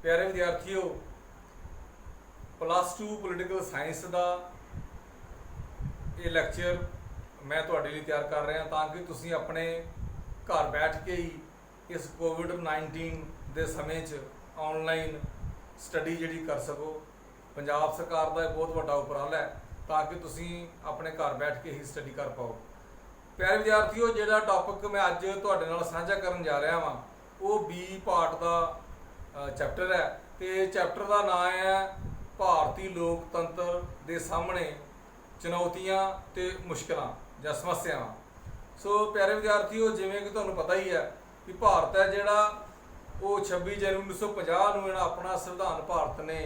प्यारे विद्यार्थियों, plus 2 political science का ये लैक्चर मैं तुहाडे लिए तैयार कर रहा ताकि तुसीं अपने घर बैठ के ही इस कोविड-19 के समय ऑनलाइन स्टडी जी कर सको। पंजाब सरकार का बहुत बड़ा उपराला है ताकि तुसीं अपने घर बैठ के ही स्टडी कर पाओ। प्यारे विद्यार्थियों, जिहड़ा टॉपिक मैं अज तुहाडे नाल साझा करन जा रहा हाँ वो बी पार्ट का चैप्टर है। तो चैप्टर का नाम है भारतीय लोकतंत्र के सामने चुनौतियां तो मुश्किल या समस्यावां। सो प्यारे विद्यार्थियों, जिमें कि तुहानूं पता ही है कि भारत है जिहड़ा वो 26 जनवरी 1950 में अपना संविधान भारत ने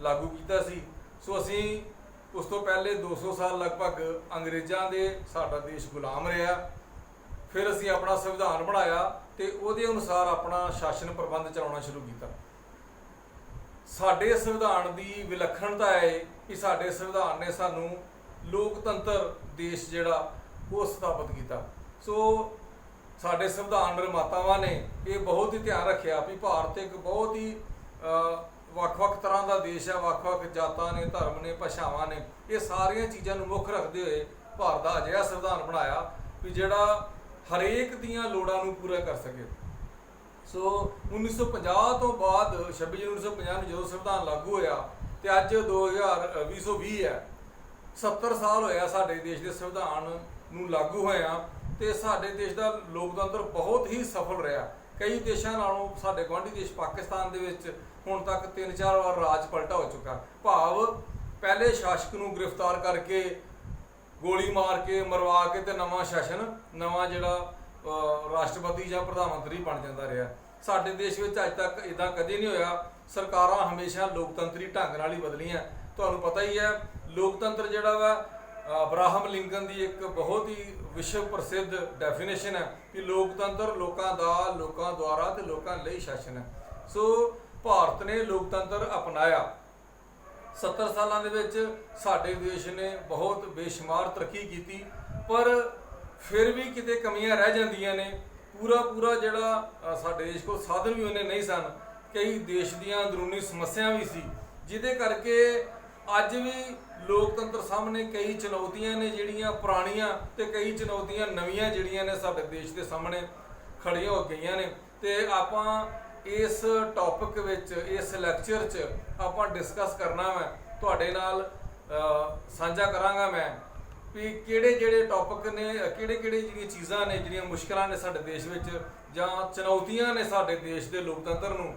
लागू किया सी। सो असी उस तो पहले 200 साल लगभग अंग्रेज़ों के साडा देश गुलाम रहा। फिर असी अपना संविधान बनाया तो उहदे अनुसार अपना शासन प्रबंध चलाना शुरू किया। साडे संविधान की विलक्षणता है कि साडे संविधान ने सानू लोकतंत्र देश जिहड़ा वो स्थापित किया। सो साडे संविधान निर्मातावां ने ये बहुत ही ध्यान रखा भी भारत एक बहुत ही ਵੱਖ-ਵੱਖ तरह का देश है, ਵੱਖ-ਵੱਖ जातां ने, धर्म ने, भाषावां ने, ये सारिया चीज़ों को मुख रखते हुए भारत का अजिहा संविधान बनाया भी जिहड़ा हरेक दीयां लोड़ां नूं पूरा कर सके। सो 1950 तो बाद 26 जनवरी 1950 जो संविधान लागू होया तो अज 2020 है, 70 साल होया साडे देश के संविधान नूं लागू होया। तो साडे देश का लोकतंत्र बहुत ही सफल रहा। कई देशों नालों साडे गुआढ़ी देश पाकिस्तान दे विच हुण तक 3-4 बार राज पलटा हो चुका। भाव पहले शासक नूं गिरफ्तार करके गोली मार के मरवा के तो नवा शासन नवा जिहड़ा राष्ट्रपति या प्रधानमंत्री बन जाता रहा। साडे देश में अज तक इदां कदे नहीं होया। सरकारां हमेशा लोकतंत्री ढंग नाल ही बदलियां। तुहानूं पता ही है लोकतंत्र जिहड़ा वा अब्राहम लिंकन की एक बहुत ही विश्व प्रसिद्ध डेफिनेशन है कि लोकतंत्र लोकां दा, लोकां द्वारा ते लोकां लई शासन है। सो भारत ने लोकतंत्र अपनाया। 70 सालों के साडे देश ने बहुत बेशुमार तरक्की की, पर फिर भी किते कमियां रह जांदियां ने। पूरा जिहड़ा साडे देश को साधन भी उन्ने नहीं सन। कई देश दीयां अंदरूनी समस्या भी सी जिहदे करके अज भी लोकतंत्र सामने कई चुनौतियां ने जिहड़ियां पुरानियां ते कई चुनौतियां नवीआं जिहड़ियां ने साडे देश के सामने खड़ियां हो गईयां ने। ते आपां इस टॉपिक विच इस लैक्चर च आपां डिस्कस करना मैं तुहाडे नाल साझा करांगा मैं भी किहड़े टॉपिक ने, किहड़े जिहड़ियां चीज़ां ने जिहड़ियां मुश्किलां ने साडे देश विच जां चुनौतियां ने साडे देश के लोकतंत्र नूं,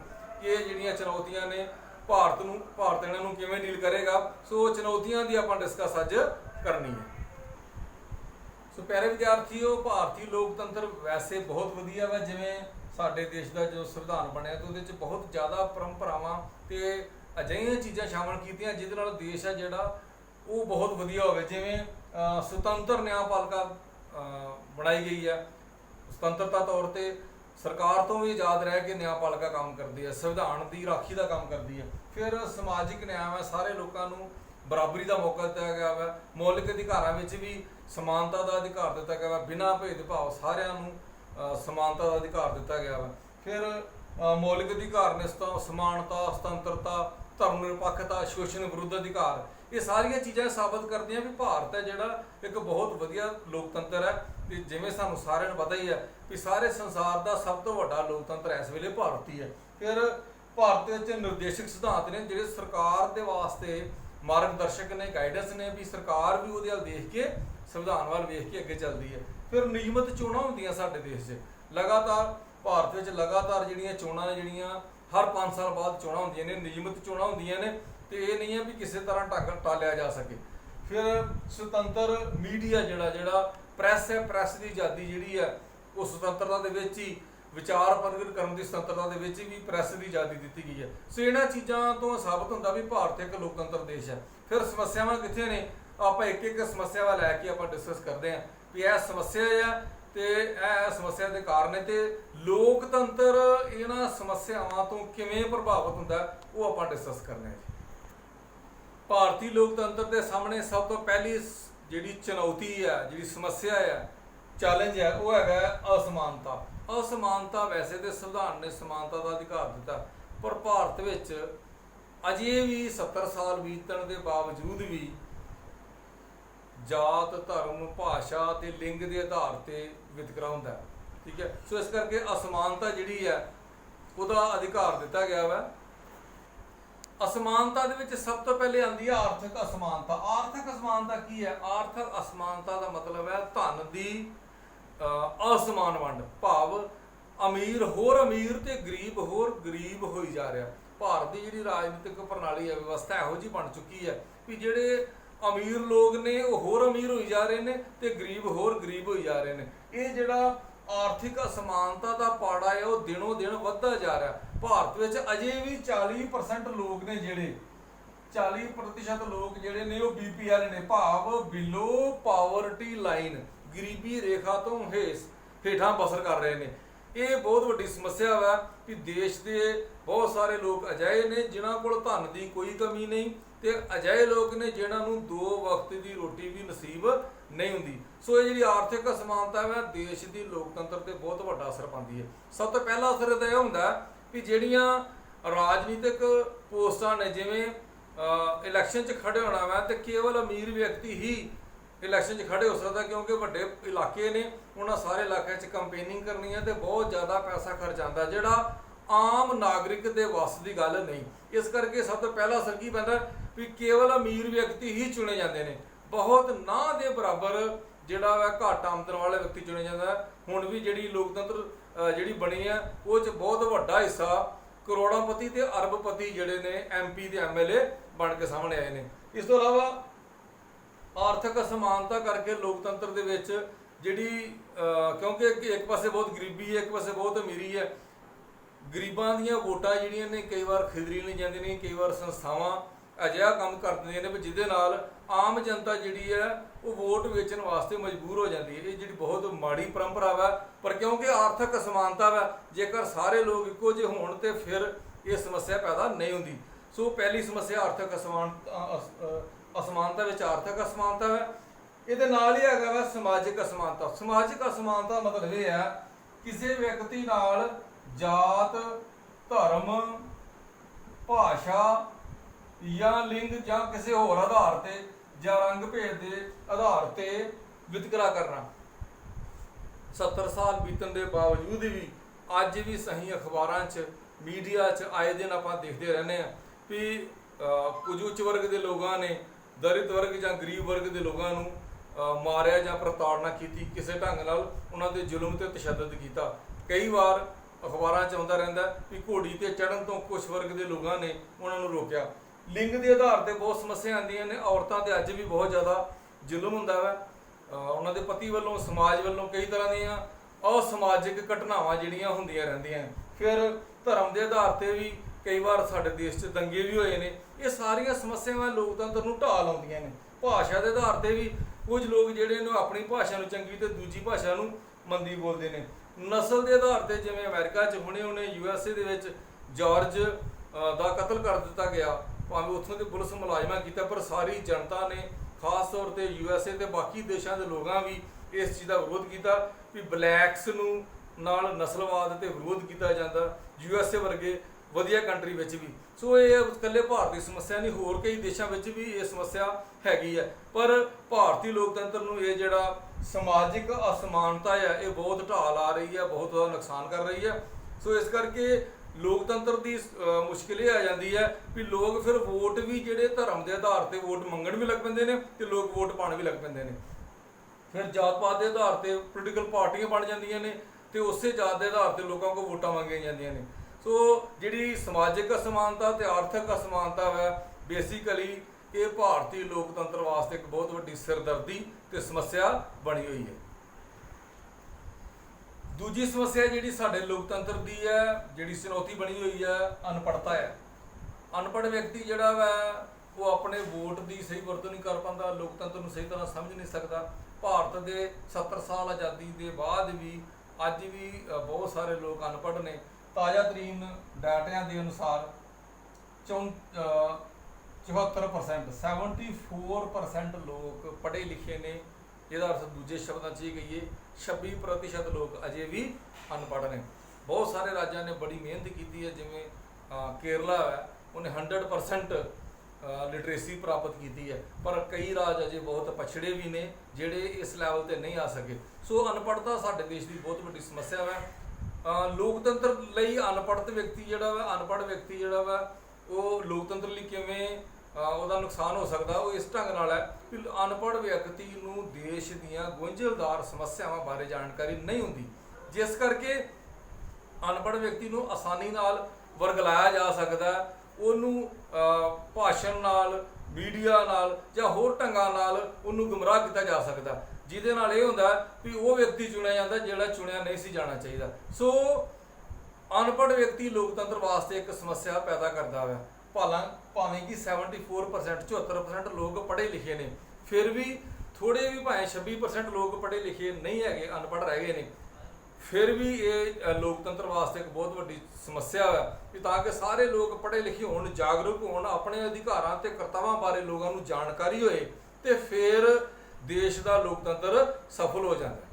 ये जिहड़ियां चुनौतियां ने भारत इन्हां नूं किवें डील करेगा। सो चुनौतियां दी आपां डिस्कस अज करनी है। सो प्यारे विद्यार्थियों, भारतीय लोकतंत्र वैसे बहुत वधिया वा। जिवें साडे देश का जो संविधान बनया तो उहदे च बहुत ज़्यादा परंपरावां ते अजिहियां चीज़ां शामिल कीतियां जिहदे नाल देश है जिहड़ा वो बहुत वधिया होवे। जिवें सुतंत्र न्यायपालिका बनाई गई है। सुतंत्रता तौर पर सरकार तो भी आज़ाद रह के न्यायपालिका काम करती है, संविधान की राखी का काम करती है। फिर समाजिक न्याय है, सारे लोगों को बराबरी का मौका दिता गया है। मौलिक अधिकारों में भी समानता का अधिकार दिता गया है, बिना भेदभाव सारिਆਂ ਨੂੰ समानता का अधिकार दिता गया है। फिर मौलिक अधिकार ने समानता, स्वतंत्रता, धर्म निरपक्षता, शोषण विरुद्ध अधिकार, ये सारिया चीज़ां साबित करदियां भी भारत है जिहड़ा एक बहुत वधिया लोकतंत्र है। तो जिवें सानूं सारिਆਂ ਨੂੰ पता ही है कि सारे संसार का सब तो वड्डा लोकतंत्र इस वेले भारत ही है। फिर भारत विच निर्देशक सिद्धांत ने जिहड़े सरकार के वास्ते मार्गदर्शक ने, गाइडेंस ने भी सरकार भी उहदे वल देख के संविधान वाल वेख के अगे चलती है। फिर नियमित चोणां होंदियां साडे देश 'च लगातार भारत विच लगातार जिहड़ियां चोणां ने जिहड़ियां हर 5 साल बाद चोणां होंदियां ने, नियमित चोणां होंदियां ने। तो ये नहीं है भी किसी तरह टालिया जा सके। फिर स्वतंत्र मीडिया जिहड़ा प्रैस है, प्रैस की आज़ादी जिहड़ी है वो स्वतंत्रता दे विच ही विचार प्रगट करने की स्वतंत्रता दे विच भी प्रैस की आज़ादी दी गई है। सो इन्हां चीज़ों तो साबित होंदा भी भारत एक लोकतंत्र देश है। फिर समस्यावां कित्थे ने, आपां एक समस्या लैके आपां डिस्कस करते हैं भी यह समस्या है तो यह समस्या के कारण है तो लोकतंत्र इन्हां समस्यावां तो किवें प्रभावित होंदा वो आपां डिस्कस करने। भारतीय लोकतंत्र के सामने सब तो पहली जिहड़ी चुनौती है, जिहड़ी समस्या है, चैलेंज है, वो है असमानता। असमानता वैसे तो संविधान ने समानता का अधिकार दिता, ਪਰ ਭਾਰਤ ਵਿੱਚ ਅਜੇ ਵੀ 70 ਸਾਲ ਬੀਤਣ ਦੇ ਬਾਵਜੂਦ ਵੀ ਜਾਤ, ਧਰਮ, ਭਾਸ਼ਾ ਤੇ ਲਿੰਗ ਦੇ ਆਧਾਰ ਤੇ ਵਿਤਕਰਾ ਹੁੰਦਾ ਹੈ। ਠੀਕ ਹੈ, ਸੋ ਇਸ ਕਰਕੇ ਅਸਮਾਨਤਾ ਜਿਹੜੀ ਹੈ ਉਹਦਾ ਅਧਿਕਾਰ ਦਿੱਤਾ ਗਿਆ ਵਾ। ਅਸਮਾਨਤਾ ਦੇ ਵਿੱਚ ਸਭ ਤੋਂ ਪਹਿਲੇ ਆਉਂਦੀ ਹੈ ਆਰਥਿਕ ਅਸਮਾਨਤਾ। ਆਰਥਿਕ ਅਸਮਾਨਤਾ ਕੀ ਹੈ? ਆਰਥਿਕ ਅਸਮਾਨਤਾ ਦਾ ਮਤਲਬ ਹੈ ਧਨ ਦੀ ਅਸਮਾਨ ਵੰਡ, ਭਾਵ ਅਮੀਰ ਹੋਰ ਅਮੀਰ ਤੇ ਗਰੀਬ ਹੋਰ ਗਰੀਬ ਹੋਈ ਜਾ ਰਿਹਾ। ਭਾਰਤ ਦੀ ਜਿਹੜੀ ਰਾਜਨੀਤਿਕ ਪ੍ਰਣਾਲੀ ਹੈ, ਵਿਵਸਥਾ ਇਹੋ ਜਿਹੀ ਬਣ ਚੁੱਕੀ ਹੈ ਵੀ ਜਿਹੜੇ ਅਮੀਰ ਲੋਕ ਨੇ ਉਹ ਹੋਰ ਅਮੀਰ ਹੋਈ ਜਾ ਰਹੇ ਨੇ ਤੇ ਗਰੀਬ ਹੋਰ ਗਰੀਬ ਹੋਈ ਜਾ ਰਹੇ ਨੇ। ਇਹ ਜਿਹੜਾ ਆਰਥਿਕ ਅਸਮਾਨਤਾ ਦਾ ਪਾੜਾ ਹੈ ਉਹ ਦਿਨੋਂ ਦਿਨ ਵੱਧਦਾ ਜਾ ਰਿਹਾ। ਭਾਰਤ ਵਿੱਚ ਅਜੇ ਵੀ 40% ਲੋਕ ਨੇ ਜਿਹੜੇ 40% ਲੋਕ ਜਿਹੜੇ ਨੇ ਉਹ BPL ਨੇ, ਭਾਵ ਬਿਲੋ ਪਾਵਰਟੀ ਲਾਈਨ, ਗਰੀਬੀ ਰੇਖਾ ਤੋਂ ਹੇਠਾਂ ਬਸਰ ਕਰ ਰਹੇ ਨੇ। ਇਹ ਬਹੁਤ ਵੱਡੀ ਸਮੱਸਿਆ ਵਾ ਕਿ ਦੇਸ਼ ਦੇ ਬਹੁਤ ਸਾਰੇ ਲੋਕ ਅਜਿਹੇ ਨੇ ਜਿਨ੍ਹਾਂ ਕੋਲ ਧਨ ਦੀ ਕੋਈ ਕਮੀ ਨਹੀਂ ਤੇ ਅਜਿਹੇ ਲੋਕ ਨੇ ਜਿਨ੍ਹਾਂ ਨੂੰ 2 ਵਕਤ ਦੀ ਰੋਟੀ ਵੀ ਨਸੀਬ ਨਹੀਂ ਹੁੰਦੀ। ਸੋ ਇਹ ਜਿਹੜੀ ਆਰਥਿਕ ਅਸਮਾਨਤਾ ਹੈ ਦੇਸ਼ ਦੀ ਲੋਕਤੰਤਰ ਤੇ ਬਹੁਤ ਵੱਡਾ ਅਸਰ ਪਾਉਂਦੀ ਹੈ। ਸਭ ਤੋਂ ਪਹਿਲਾ ਅਸਰ ਇਹਦਾ ਇਹ ਹੁੰਦਾ ਕਿ ਜਿਹੜੀਆਂ ਰਾਜਨੀਤਿਕ ਪੋਸਟਾਂ ਨੇ, ਜਿਵੇਂ ਇਲੈਕਸ਼ਨ 'ਚ ਖੜੇ ਹੋਣਾ ਵਾ ਤੇ ਕੇਵਲ ਅਮੀਰ ਵਿਅਕਤੀ ਹੀ ਇਲੈਕਸ਼ਨ 'ਚ ਖੜੇ ਹੋ ਸਕਦਾ, ਕਿਉਂਕਿ ਵੱਡੇ ਇਲਾਕੇ ਨੇ, ਉਹਨਾਂ ਸਾਰੇ ਇਲਾਕਿਆਂ 'ਚ ਕੰਪੇਨਿੰਗ ਕਰਨੀ ਹੈ ਤੇ ਬਹੁਤ ਜ਼ਿਆਦਾ ਪੈਸਾ ਖਰਚ ਆਉਂਦਾ ਜਿਹੜਾ ਆਮ ਨਾਗਰਿਕ ਦੇ ਵੱਸ ਦੀ ਗੱਲ ਨਹੀਂ। ਇਸ ਕਰਕੇ ਸਭ ਤੋਂ ਪਹਿਲਾ ਅਸਰ ਕੀ ਪੈਂਦਾ ਵੀ ਕੇਵਲ ਅਮੀਰ ਵਿਅਕਤੀ ਹੀ ਚੁਣੇ ਜਾਂਦੇ ਨੇ, ਬਹੁਤ ਨਾ ਦੇ ਬਰਾਬਰ ਜਿਹੜਾ ਵਾ ਘੱਟ ਆਮਦਨ ਵਾਲੇ ਵਿਅਕਤੀ ਚੁਣੇ ਜਾਂਦਾ। ਹੁਣ ਵੀ ਜਿਹੜੀ ਲੋਕਤੰਤਰ ਜਿਹੜੀ ਬਣੀ ਹੈ ਉਹ 'ਚ ਬਹੁਤ ਵੱਡਾ ਹਿੱਸਾ ਕਰੋੜਾਂਪਤੀ ਤੇ ਅਰਬਪਤੀ ਜਿਹੜੇ ਨੇ MP ਤੇ MLA ਬਣ ਕੇ ਸਾਹਮਣੇ ਆਏ ਨੇ। ਇਸ ਤੋਂ ਇਲਾਵਾ ਆਰਥਿਕ ਅਸਮਾਨਤਾ ਕਰਕੇ ਲੋਕਤੰਤਰ ਦੇ ਵਿੱਚ ਜਿਹੜੀ ਕਿਉਂਕਿ ਇੱਕ ਪਾਸੇ ਬਹੁਤ ਗਰੀਬੀ ਹੈ, ਇੱਕ ਪਾਸੇ ਬਹੁਤ ਅਮੀਰੀ ਹੈ, ਗਰੀਬਾਂ ਦੀਆਂ ਵੋਟਾਂ ਜਿਹੜੀਆਂ ਨੇ ਕਈ ਵਾਰ ਖਰੀਦੀ ਨਹੀਂ ਜਾਂਦੀਆਂ ਨੇ, ਕਈ ਵਾਰ ਸੰਸਥਾਵਾਂ ਅਜਿਹਾ ਕੰਮ ਕਰ ਦਿੰਦੀਆਂ ਨੇ ਵੀ ਜਿਹਦੇ ਨਾਲ ਆਮ ਜਨਤਾ ਜਿਹੜੀ ਹੈ ਉਹ ਵੋਟ ਵੇਚਣ ਵਾਸਤੇ ਮਜਬੂਰ ਹੋ ਜਾਂਦੀ ਹੈ। ਇਹ ਜਿਹੜੀ ਬਹੁਤ ਮਾੜੀ ਪਰੰਪਰਾ ਵਾ, ਪਰ ਕਿਉਂਕਿ ਆਰਥਿਕ ਅਸਮਾਨਤਾ ਵਾ, ਜੇਕਰ ਸਾਰੇ ਲੋਕ ਇੱਕੋ ਜਿਹੇ ਹੋਣ ਤੇ ਫਿਰ ਇਹ ਸਮੱਸਿਆ ਪੈਦਾ ਨਹੀਂ ਹੁੰਦੀ। ਸੋ ਪਹਿਲੀ ਸਮੱਸਿਆ ਆਰਥਿਕ ਅਸਮਾਨਤਾ ਵਿੱਚ ਆਰਥਿਕ ਅਸਮਾਨਤਾ ਹੈ। ਇਹਦੇ ਨਾਲ ਹੀ ਹੈਗਾ ਵਾ ਸਮਾਜਿਕ ਅਸਮਾਨਤਾ। ਸਮਾਜਿਕ ਅਸਮਾਨਤਾ ਮਤਲਬ ਇਹ ਹੈ ਕਿਸੇ ਵਿਅਕਤੀ ਨਾਲ ਜਾਤ, ਧਰਮ, ਭਾਸ਼ਾ ਜਾਂ ਲਿੰਗ ਜਾਂ ਕਿਸੇ ਹੋਰ ਆਧਾਰ ਤੇ ਜਾਂ ਰੰਗ ਭੇਦ ਦੇ ਆਧਾਰ ਤੇ ਵਿਤਕਰਾ ਕਰਨਾ। 70 ਸਾਲ ਬੀਤਣ ਦੇ ਬਾਵਜੂਦ ਵੀ ਅੱਜ ਵੀ ਸਹੀ ਅਖਬਾਰਾਂ 'ਚ, ਮੀਡੀਆ 'ਚ ਆਏ ਦਿਨ ਆਪਾਂ ਦੇਖਦੇ ਰਹਿੰਦੇ ਹਾਂ ਵੀ ਕੁਝ ਉੱਚ ਵਰਗ ਦੇ ਲੋਕਾਂ ਨੇ ਦਲਿਤ ਵਰਗ ਜਾਂ ਗਰੀਬ ਵਰਗ ਦੇ ਲੋਕਾਂ ਨੂੰ ਮਾਰਿਆ ਜਾਂ ਪ੍ਰਤਾੜਨਾ ਕੀਤੀ, ਕਿਸੇ ਢੰਗ ਨਾਲ ਉਹਨਾਂ ਦੇ ਜ਼ੁਲਮ ਤੇ ਤਸ਼ੱਦਦ ਕੀਤਾ। ਕਈ ਵਾਰ ਅਖਬਾਰਾਂ 'ਚ ਆਉਂਦਾ ਰਹਿੰਦਾ ਵੀ ਘੋੜੀ ਤੇ ਚੜ੍ਹਨ ਤੋਂ ਕੁਝ ਵਰਗ ਦੇ ਲੋਕਾਂ ਨੇ ਉਹਨਾਂ ਨੂੰ ਰੋਕਿਆ। ਲਿੰਗ ਦੇ ਆਧਾਰ ਤੇ ਬਹੁਤ ਸਮੱਸਿਆ ਆਉਂਦੀਆਂ ਨੇ। ਔਰਤਾਂ ਤੇ ਅੱਜ ਵੀ ਬਹੁਤ ਜ਼ਿਆਦਾ ਜ਼ੁਲਮ ਹੁੰਦਾ ਵਾ, ਉਹਨਾਂ ਦੇ ਪਤੀ ਵੱਲੋਂ, ਸਮਾਜ ਵੱਲੋਂ ਕਈ ਤਰ੍ਹਾਂ ਦੀਆਂ ਅਸਮਾਜਿਕ ਘਟਨਾਵਾਂ ਜਿਹੜੀਆਂ ਹੁੰਦੀਆਂ ਰਹਿੰਦੀਆਂ। ਫਿਰ ਧਰਮ ਦੇ ਆਧਾਰ ਤੇ ਵੀ ਕਈ ਵਾਰ ਸਾਡੇ ਦੇਸ਼ 'ਚ ਦੰਗੇ ਵੀ ਹੋਏ ਨੇ। ਇਹ ਸਾਰੀਆਂ ਸਮੱਸਿਆਵਾਂ ਲੋਕਤੰਤਰ ਨੂੰ ਢਾਹ ਲਾਉਂਦੀਆਂ ਨੇ। ਭਾਸ਼ਾ ਦੇ ਆਧਾਰ ਤੇ ਵੀ ਕੁਝ ਲੋਕ ਜਿਹੜੇ ਨੇ ਆਪਣੀ ਭਾਸ਼ਾ ਨੂੰ ਚੰਗੀ ਤੇ ਦੂਜੀ ਭਾਸ਼ਾ ਨੂੰ ਮੰਦੀ ਬੋਲਦੇ ਨੇ। ਨਸਲ ਦੇ ਆਧਾਰ ਤੇ ਜਿਵੇਂ ਅਮਰੀਕਾ 'ਚ ਹੁਣੇ USA ਦੇ ਵਿੱਚ ਜਾਰਜ ਦਾ ਕਤਲ ਕਰ ਦਿੱਤਾ ਗਿਆ, ਭਾਵੇਂ ਉੱਥੋਂ ਦੇ ਪੁਲਿਸ ਮੁਲਾਜ਼ਮਾਂ ਕੀਤਾ, ਪਰ ਸਾਰੀ ਜਨਤਾ ਨੇ ਖਾਸ ਤੌਰ ਤੇ USA ਤੇ ਬਾਕੀ ਦੇਸ਼ਾਂ ਦੇ ਲੋਕਾਂ ਵੀ ਇਸ ਚੀਜ਼ ਦਾ ਵਿਰੋਧ ਕੀਤਾ ਵੀ ਬਲੈਕਸ ਨੂੰ ਨਾਲ ਨਸਲਵਾਦ ਤੇ ਵਿਰੋਧ ਕੀਤਾ ਜਾਂਦਾ USA ਵਰਗੇ ਵਧੀਆ ਕੰਟਰੀ ਵਿੱਚ ਵੀ। ਸੋ ਇਹ ਇਕੱਲੇ ਭਾਰਤ ਦੀ ਸਮੱਸਿਆ ਨਹੀਂ, ਹੋਰ ਕਈ ਦੇਸ਼ਾਂ ਵਿੱਚ ਵੀ ਇਹ ਸਮੱਸਿਆ ਹੈਗੀ ਹੈ। ਪਰ ਭਾਰਤੀ ਲੋਕਤੰਤਰ ਨੂੰ ਇਹ ਜਿਹੜਾ ਸਮਾਜਿਕ ਅਸਮਾਨਤਾ ਹੈ ਇਹ ਬਹੁਤ ਢਾਹ ਲਾ ਰਹੀ ਹੈ, ਬਹੁਤ ਜ਼ਿਆਦਾ ਨੁਕਸਾਨ ਕਰ ਰਹੀ ਹੈ। ਸੋ ਇਸ ਕਰਕੇ ਲੋਕਤੰਤਰ ਦੀ ਮੁਸ਼ਕਿਲ ਇਹ ਆ ਜਾਂਦੀ ਹੈ ਵੀ ਲੋਕ ਫਿਰ ਵੋਟ ਵੀ ਜਿਹੜੇ ਧਰਮ ਦੇ ਆਧਾਰ ਤੇ ਵੋਟ ਮੰਗਣ ਵੀ ਲੱਗ ਪੈਂਦੇ ਨੇ ਤੇ ਲੋਕ ਵੋਟ ਪਾਉਣ ਵੀ ਲੱਗ ਪੈਂਦੇ ਨੇ। ਫਿਰ ਜਾਤ ਪਾਤ ਦੇ ਆਧਾਰ ਤੇ ਪੋਲੀਟੀਕਲ ਪਾਰਟੀਆਂ ਬਣ ਜਾਂਦੀਆਂ ਨੇ ਤੇ ਉਸੇ ਜਾਤ ਦੇ ਆਧਾਰ ਤੇ ਲੋਕਾਂ ਕੋਲ ਵੋਟਾਂ ਮੰਗੀਆਂ ਜਾਂਦੀਆਂ ਨੇ। ਸੋ ਜਿਹੜੀ ਸਮਾਜਿਕ ਅਸਮਾਨਤਾ ਤੇ ਆਰਥਿਕ ਅਸਮਾਨਤਾ ਹੈ ਬੇਸਿਕਲੀ ਇਹ ਭਾਰਤੀ ਲੋਕਤੰਤਰ ਵਾਸਤੇ ਇੱਕ ਬਹੁਤ ਵੱਡੀ ਸਿਰਦਰਦੀ ਤੇ ਸਮੱਸਿਆ ਬਣੀ ਹੋਈ ਹੈ। ਦੂਜੀ ਸਮੱਸਿਆ ਜਿਹੜੀ ਸਾਡੇ ਲੋਕਤੰਤਰ ਦੀ ਹੈ, ਜਿਹੜੀ ਚੁਣੌਤੀ ਬਣੀ ਹੋਈ ਹੈ, ਅਨਪੜ੍ਹਤਾ ਹੈ। ਅਨਪੜ੍ਹ ਵਿਅਕਤੀ ਜਿਹੜਾ ਵਾ ਉਹ ਆਪਣੇ ਵੋਟ ਦੀ ਸਹੀ ਵਰਤੋਂ ਨਹੀਂ ਕਰ ਪਾਉਂਦਾ, ਲੋਕਤੰਤਰ ਨੂੰ ਸਹੀ ਤਰ੍ਹਾਂ ਸਮਝ ਨਹੀਂ ਸਕਦਾ। ਭਾਰਤ ਦੇ 70 ਸਾਲ ਆਜ਼ਾਦੀ ਦੇ ਬਾਅਦ ਵੀ ਅੱਜ ਵੀ ਬਹੁਤ ਸਾਰੇ ਲੋਕ ਅਨਪੜ੍ਹ ਨੇ। ਤਾਜ਼ਾ ਤਰੀਨ ਡਾਟਿਆਂ ਦੇ ਅਨੁਸਾਰ 74% ਲੋਕ ਪੜ੍ਹੇ ਲਿਖੇ ਨੇ, ਜਿਹਦਾ ਅਰਥ ਦੂਜੇ ਸ਼ਬਦਾਂ 'ਚ ਇਹ ਕਹੀਏ 26% ਲੋਕ ਅਜੇ ਵੀ ਅਨਪੜ੍ਹ ਨੇ। ਬਹੁਤ ਸਾਰੇ ਰਾਜਾਂ ਨੇ ਬੜੀ ਮਿਹਨਤ ਕੀਤੀ ਹੈ, ਜਿਵੇਂ केरला है उन्हें 100% लिटरेसी प्राप्त की है, पर कई राज अजे बहुत पछड़े भी ने ਜਿਹੜੇ इस लैवल ਤੇ नहीं आ सके। सो अनपढ़ता साडे देश की बहुत बड़ी समस्या है। लोकतंत्र ਲਈ अनपढ़ व्यक्ति ਜਿਹੜਾ ਵਾ अनपढ़ व्यक्ति ਜਿਹੜਾ ਵਾ ਉਹ ਲੋਕਤੰਤਰ ਲਈ ਕਿਵੇਂ ਉਹਦਾ ਨੁਕਸਾਨ ਹੋ ਸਕਦਾ, ਉਹ ਇਸ ਢੰਗ ਨਾਲ ਹੈ ਕਿ ਅਨਪੜ੍ਹ ਵਿਅਕਤੀ ਨੂੰ ਦੇਸ਼ ਦੀਆਂ ਗੁੰਝਲਦਾਰ ਸਮੱਸਿਆਵਾਂ ਬਾਰੇ ਜਾਣਕਾਰੀ ਨਹੀਂ ਹੁੰਦੀ, ਜਿਸ ਕਰਕੇ ਅਨਪੜ੍ਹ ਵਿਅਕਤੀ ਨੂੰ ਆਸਾਨੀ ਨਾਲ ਵਰਗਲਾਇਆ ਜਾ ਸਕਦਾ, ਉਹਨੂੰ ਭਾਸ਼ਣ ਨਾਲ, ਮੀਡੀਆ ਨਾਲ ਜਾਂ ਹੋਰ ਢੰਗਾਂ ਨਾਲ ਉਹਨੂੰ ਗੁੰਮਰਾਹ ਕੀਤਾ ਜਾ ਸਕਦਾ, ਜਿਹਦੇ ਨਾਲ ਇਹ ਹੁੰਦਾ ਵੀ ਉਹ ਵਿਅਕਤੀ ਚੁਣਿਆ ਜਾਂਦਾ ਜਿਹੜਾ ਚੁਣਿਆ ਨਹੀਂ ਸੀ ਜਾਣਾ ਚਾਹੀਦਾ। ਸੋ ਅਨਪੜ੍ਹ ਵਿਅਕਤੀ ਲੋਕਤੰਤਰ ਵਾਸਤੇ ਇੱਕ ਸਮੱਸਿਆ ਪੈਦਾ ਕਰਦਾ ਹੈ। ਭਾਵੇਂ ਕਿ 74% 74% ਲੋਕ ਪੜ੍ਹੇ ਲਿਖੇ ਨੇ, ਫਿਰ ਵੀ ਥੋੜੇ ਵੀ ਭਾਵੇਂ 26% ਲੋਕ ਪੜ੍ਹੇ ਲਿਖੇ ਨਹੀਂ ਹੈਗੇ, ਅਨਪੜ੍ਹ ਰਹਿ ਗਏ ਨੇ, ਫਿਰ ਵੀ ਇਹ ਲੋਕਤੰਤਰ ਵਾਸਤੇ ਇੱਕ ਬਹੁਤ ਵੱਡੀ ਸਮੱਸਿਆ ਹੈ ਕਿ ਤਾਂ ਕਿ ਸਾਰੇ ਲੋਕ ਪੜ੍ਹੇ ਲਿਖੇ ਹੋਣ, ਜਾਗਰੂਕ ਹੋਣ, ਆਪਣੇ ਅਧਿਕਾਰਾਂ ਤੇ ਕਰਤੱਵਾਂ ਬਾਰੇ ਲੋਕਾਂ ਨੂੰ ਜਾਣਕਾਰੀ ਹੋਏ, ਤੇ ਫਿਰ ਦੇਸ਼ ਦਾ ਲੋਕਤੰਤਰ ਸਫਲ ਹੋ ਜਾਂਦਾ।